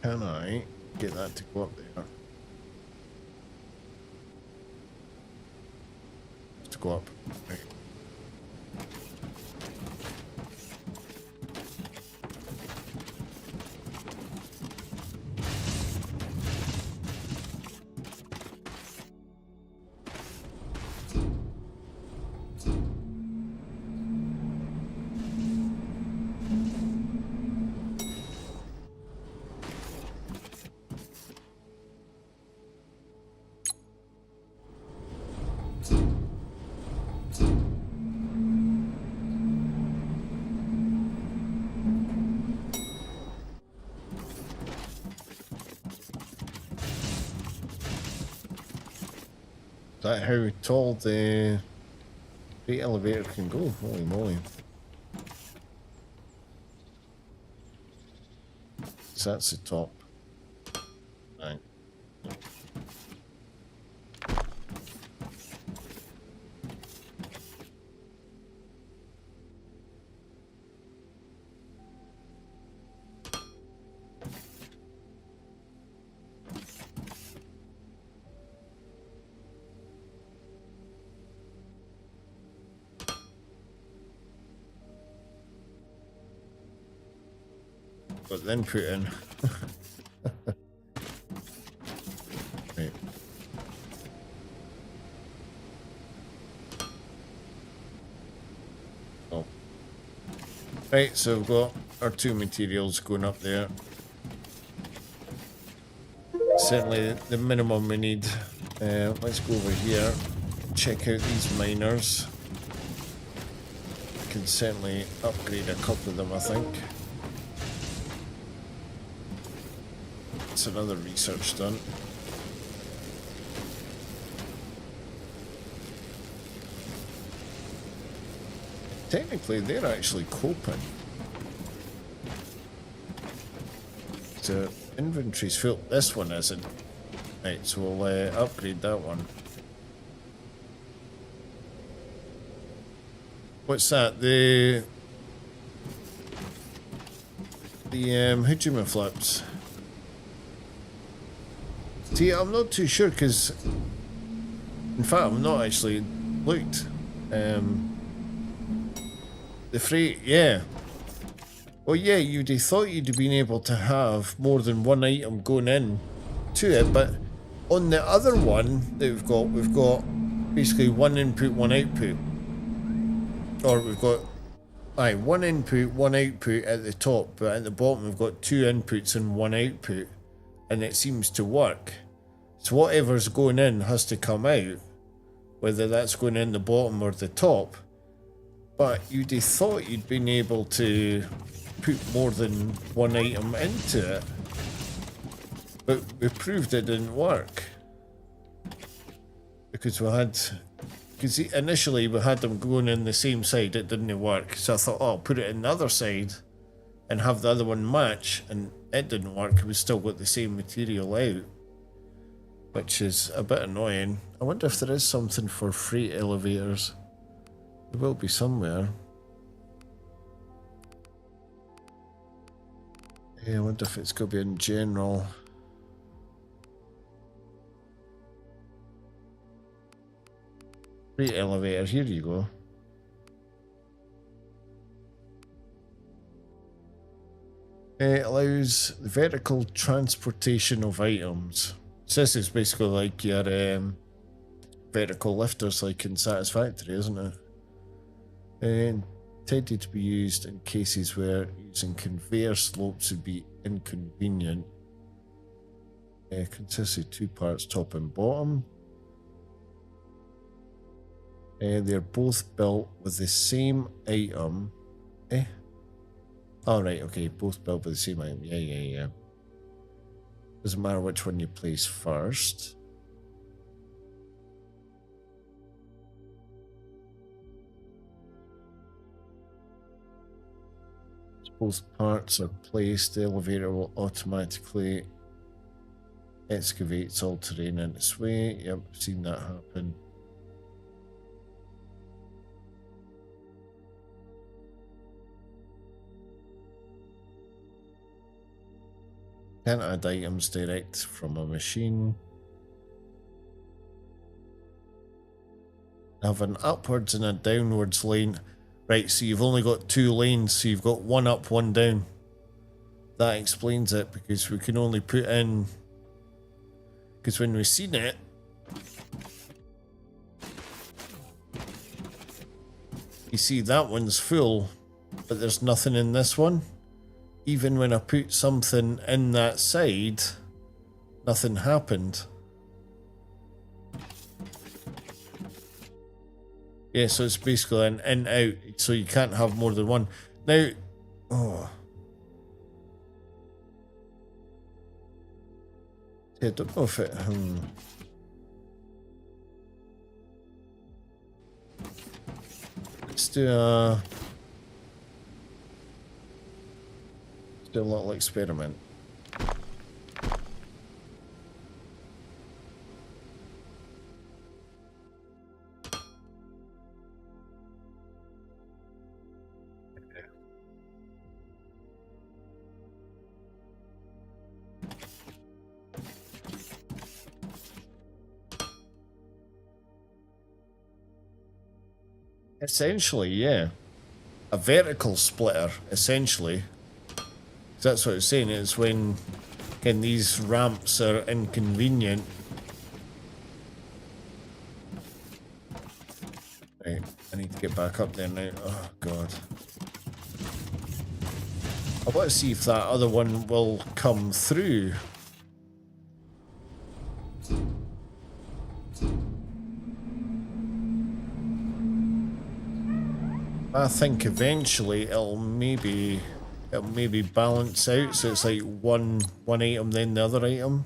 Can I get that to go up there? To go up. Right. Is that how tall the elevator can go? Holy moly. So that's the top. Right. But then put in. Right. Oh. Right, so we've got our 2 materials going up there. Certainly the minimum we need. Let's go over here, check out these miners. Can certainly upgrade a couple of them, I think. That's another research done. Technically, they're actually coping. So inventory's full. This one isn't. Right, so we'll upgrade that one. What's that? The Hijima flips. See, I'm not too sure because, in fact, I've not actually looked. The freight, yeah. Well, yeah, you'd have thought you'd have been able to have more than one item going in to it, but on the other one that we've got basically one input, one output. Or we've got, one input, one output at the top, but at the bottom we've got 2 inputs and 1 output, and it seems to work. So whatever's going in has to come out, whether that's going in the bottom or the top. But you'd have thought you'd been able to put more than one item into it. But we proved it didn't work. Because initially we had them going in the same side, it didn't work. So I thought, oh, I'll put it in the other side and have the other one match, and it didn't work. We still got the same material out, which is a bit annoying. I wonder if there is something for freight elevators. There will be somewhere. Yeah, I wonder if it's going to be in general. Freight elevator, here you go. It allows the vertical transportation of items. So this is basically like your vertical lifters like in Satisfactory, isn't it? And intended to be used in cases where using conveyor slopes would be inconvenient. Consists of two parts, top and bottom. They're both built with the same item. Oh, right, okay, both built with the same item. Yeah. Doesn't matter which one you place first. Both parts are placed, the elevator will automatically excavate all terrain in its way. Yep, I've seen that happen. Can't add items direct from a machine. Have an upwards and a downwards lane. Right, so you've only got two lanes, so you've got one up, one down. That explains it, because we can only put in... Because when we've seen it... You see that one's full, but there's nothing in this one. Even when I put something in that side, nothing happened. Yeah, so it's basically an in-out, so you can't have more than one. Now, Yeah, I don't know if it... Let's do a little experiment. Essentially, yeah. A vertical splitter, essentially. That's what it's saying, is when these ramps are inconvenient. Right, I need to get back up there now. Oh, God. I want to see if that other one will come through. I think eventually it'll maybe balance out, so it's like one item then the other item.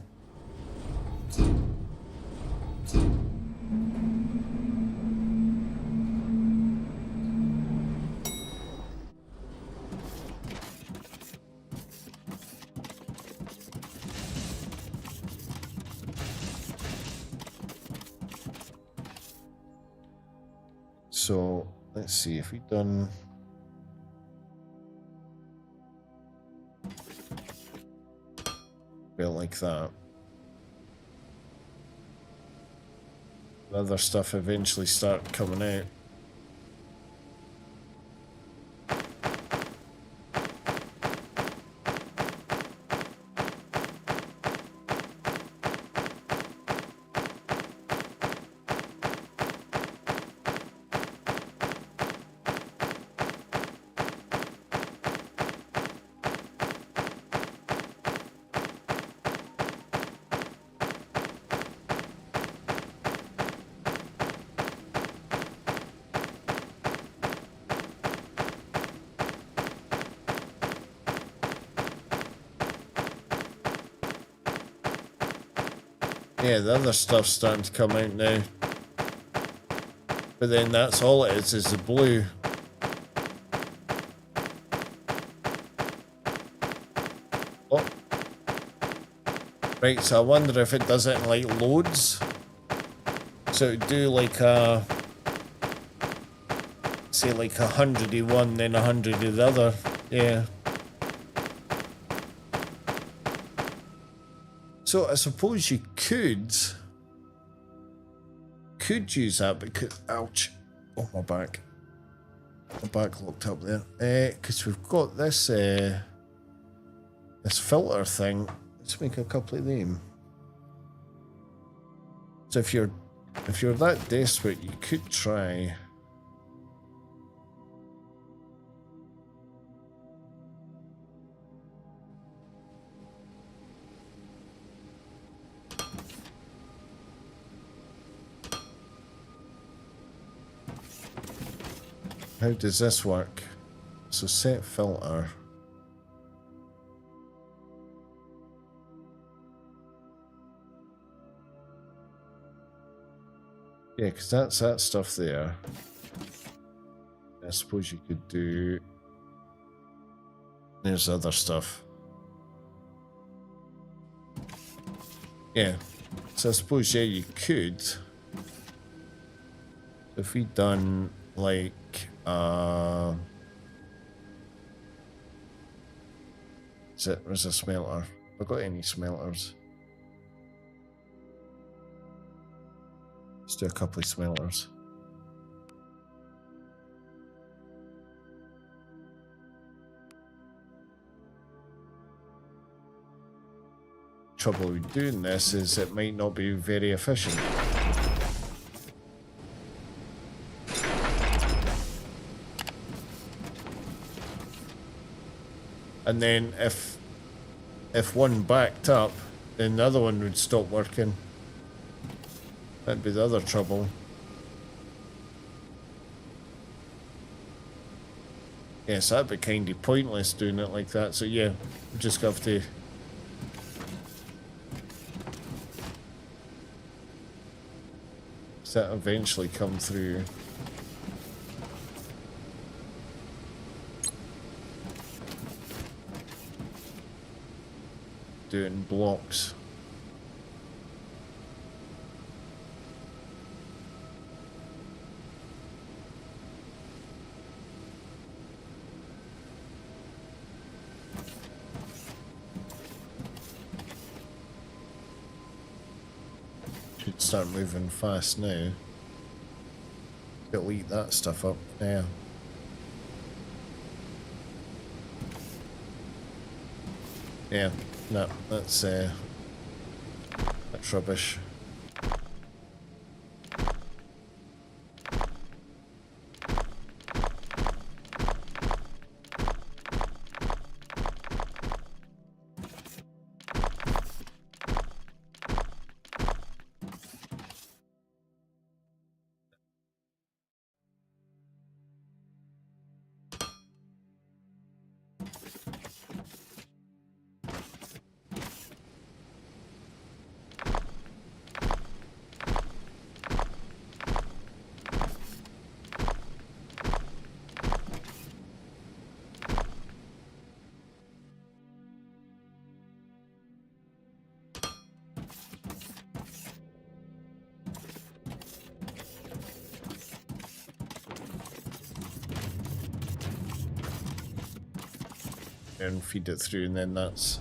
So let's see if we've done. Well, like that. The other stuff eventually start coming out. Yeah, the other stuff's starting to come out now. But then that's all it is the blue. Oh. Right, so I wonder if it does it in like loads. So it would do like a, say like 100 of one, then 100 of the other. Yeah. So I suppose you could use that because, ouch, oh my back locked up there. Because we've got this this filter thing. Let's make a couple of them. So if you're that desperate, you could try. How does this work? So set filter. Yeah, because that's that stuff there. I suppose you could do... There's other stuff. Yeah. So I suppose, yeah, you could. If we done like... Where's a smelter? Have I got any smelters? Let's do a couple of smelters. Trouble with doing this is it might not be very efficient. And then if one backed up, then the other one would stop working. That'd be the other trouble. Yes, that'd be kind of pointless doing it like that. So yeah, we just have to... Does that eventually come through? Do it in blocks. Should start moving fast now. Delete that stuff up now. Yeah, no, that's rubbish. And feed it through, and then that's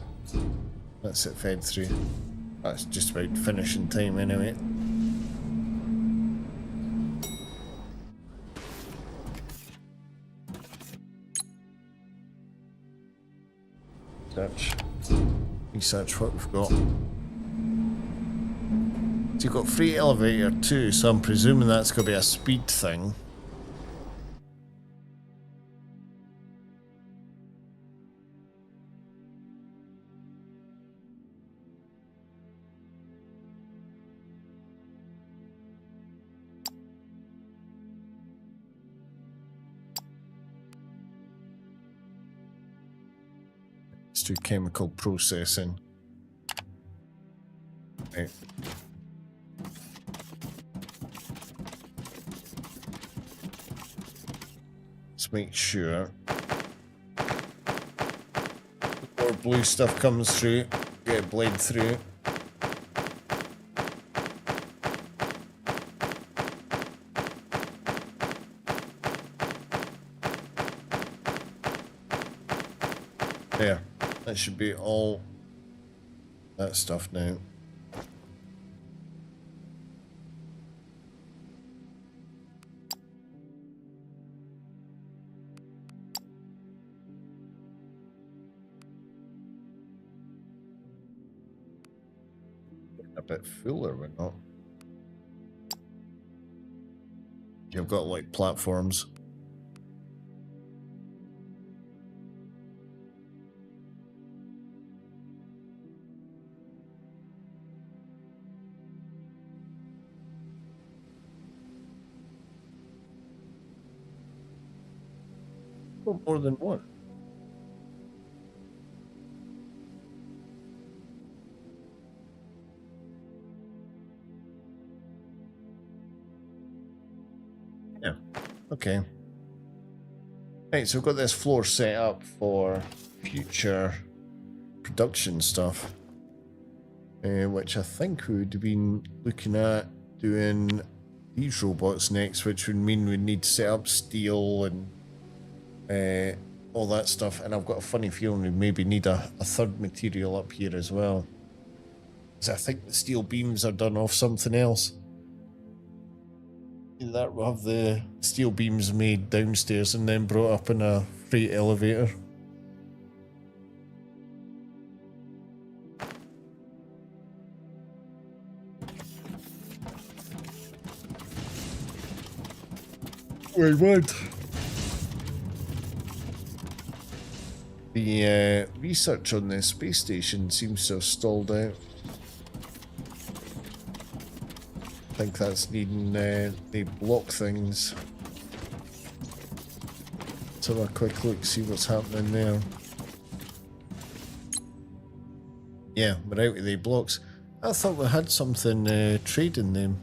it fed through. That's just about finishing time anyway. Research what we've got. So you've got free elevator too, so I'm presuming that's going to be a speed thing. Let's do chemical processing. Right. Let's make sure. More blue stuff comes through. Get it blade through. There. That should be all that stuff now. A bit fuller, we're not. You've got like platforms. Oh, more than one. Yeah. Okay. Right, so we've got this floor set up for future production stuff, which I think we would have been looking at doing these robots next, which would mean we'd need to set up steel and all that stuff. And I've got a funny feeling we maybe need a third material up here as well, because I think the steel beams are done off something else. That will have the steel beams made downstairs and then brought up in a freight elevator. Wait, what? The research on the space station seems to have stalled out. I think that's needing they block things. Let's have a quick look, see what's happening there. Yeah, we're out of the blocks. I thought we had something trading them.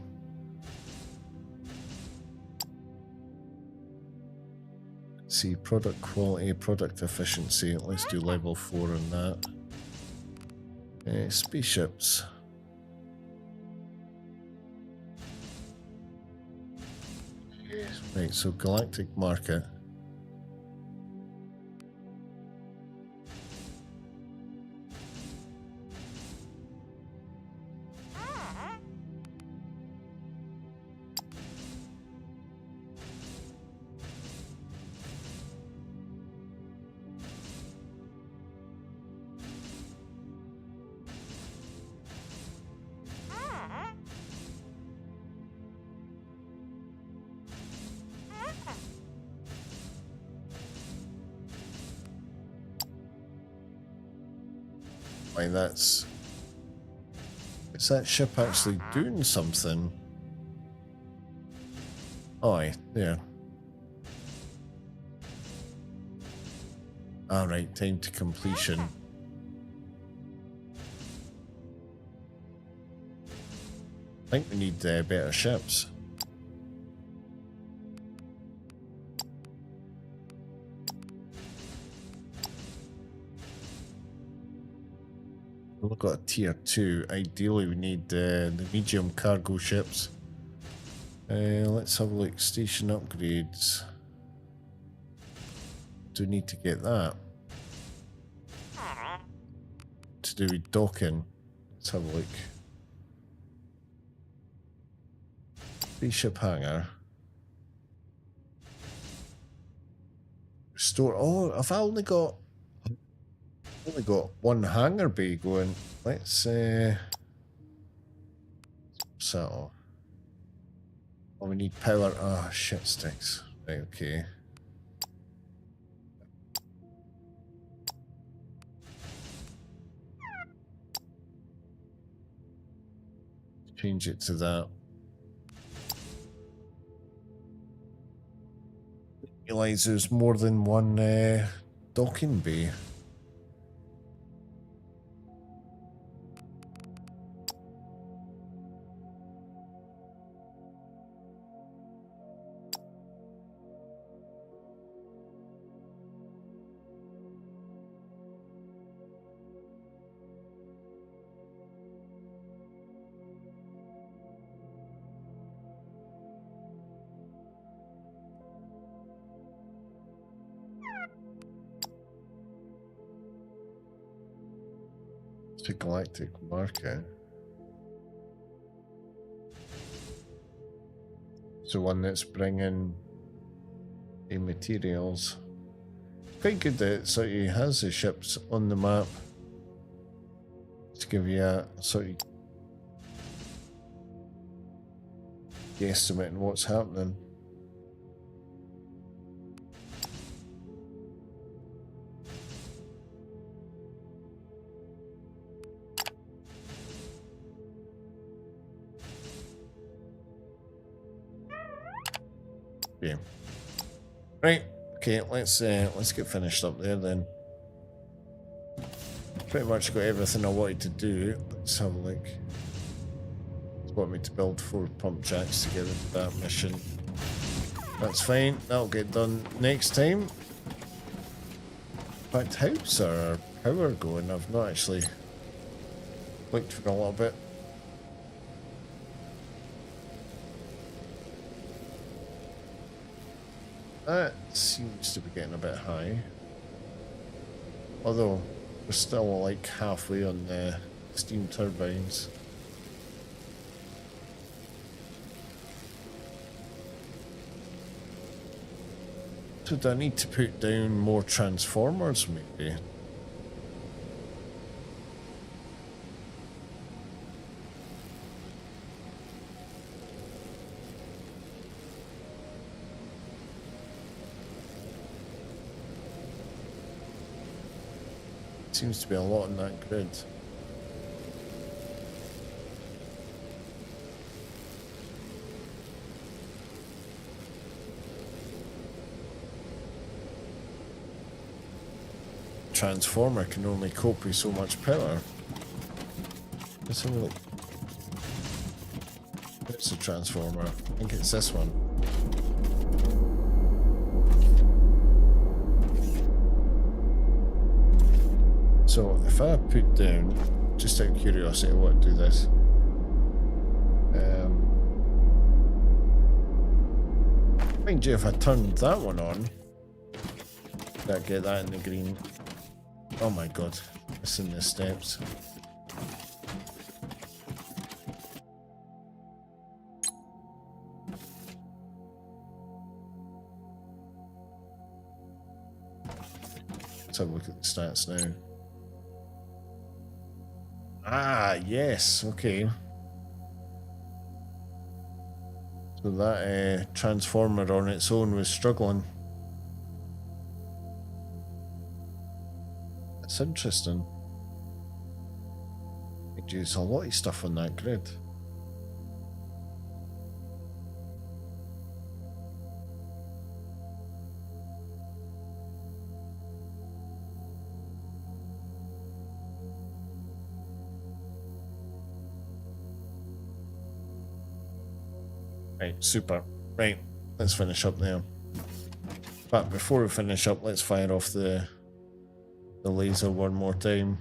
Let's see, product quality, product efficiency. Let's do level 4 on that. Spaceships. Right, so galactic market. Why, that's... Is that ship actually doing something? Oh, aye, there. Alright, time to completion. I think we need better ships. We've got a tier 2. Ideally, we need the medium cargo ships. Let's have a look. Station upgrades. Do we need to get that? To do with docking. Let's have a look. Spaceship hangar. Restore. Oh, I've only got one hangar bay going. Let's settle. Oh, we need power. Ah, shit sticks. Right, okay. Change it to that. Realize there's more than one docking bay. It's a galactic market. So one that's bringing the materials. Quite good that it sort of has the ships on the map to give you a sort of guesstimate on what's happening. Yeah. Right. Okay. Let's get finished up there then. Pretty much got everything I wanted to do. Let's have a look. It's want me to build 4 pump jacks together for that mission. That's fine. That'll get done next time. In fact, how's our power going? I've not actually looked for a little bit. That seems to be getting a bit high. Although we're still like halfway on the steam turbines. So do I need to put down more transformers maybe? Seems to be a lot on that grid. Transformer can only cope with so much power. Let's have a look. It's a transformer. I think it's this one. So if I put down, just out of curiosity, I want to do this. Mind you, if I turned that one on, I'd get that in the green. Oh my god, missing the steps. Let's have a look at the stats now. Ah, yes, okay. So that transformer on its own was struggling. That's interesting. It uses a lot of stuff on that grid. Right, super. Right, let's finish up there. But before we finish up, let's fire off the laser one more time.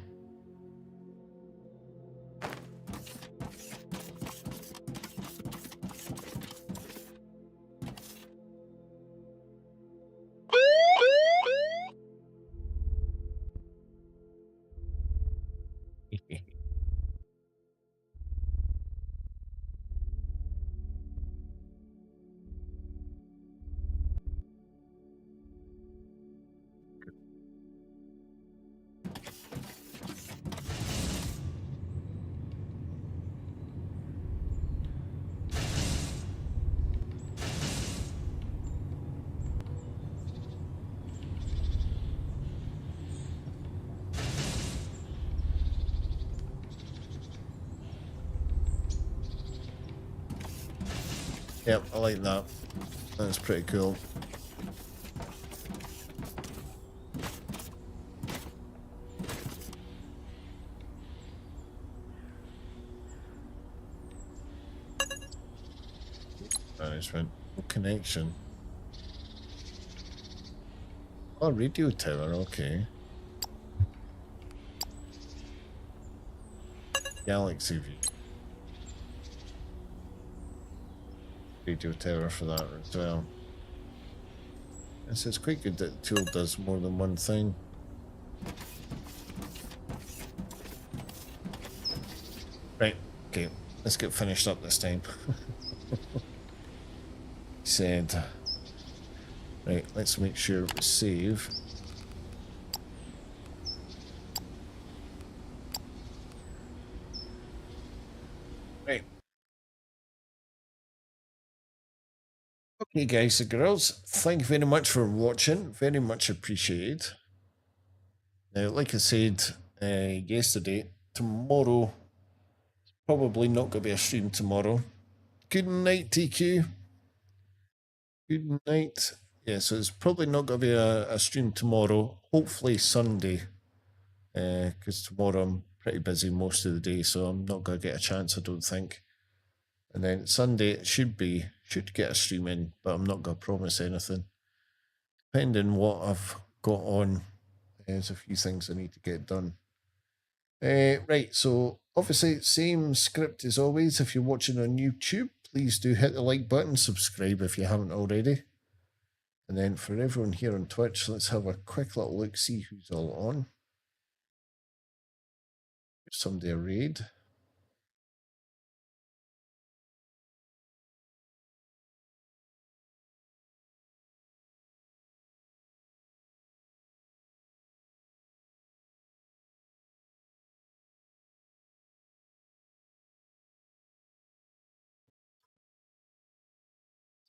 Yep, I like that. That's pretty cool. Management. Connection. Oh, radio tower, okay. Galaxy view. Radio tower for that as well. And so it's quite good that the tool does more than one thing. Right, okay, let's get finished up this time. Said, right, let's make sure we save. Right. Okay, guys and girls, thank you very much for watching. Very much appreciated. Now, like I said yesterday, tomorrow, probably not going to be a stream tomorrow. Good night, TQ. Good night. Yeah, so it's probably not going to be a stream tomorrow. Hopefully Sunday, because tomorrow I'm pretty busy most of the day, so I'm not going to get a chance, I don't think. And then Sunday it should get a stream in, but I'm not going to promise anything. Depending what I've got on, there's a few things I need to get done. Right, so obviously same script as always. If you're watching on YouTube, please do hit the like button, subscribe if you haven't already. And then for everyone here on Twitch, let's have a quick little look, see who's all on. Give somebody a raid.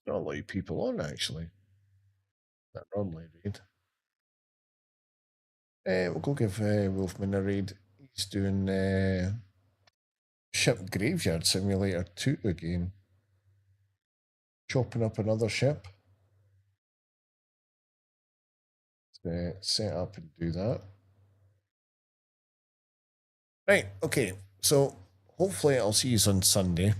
Not a lot of people on actually. That normally raid. We'll go give Wolfman a raid. He's doing Ship Graveyard Simulator 2 again. Chopping up another ship. Set up and do that. Right, okay. So hopefully I'll see you on Sunday.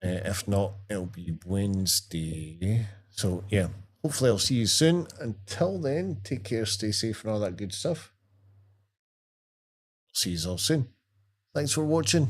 If not, it'll be Wednesday. So yeah, hopefully I'll see you soon. Until then, take care, stay safe, and all that good stuff. See you all soon. Thanks for watching.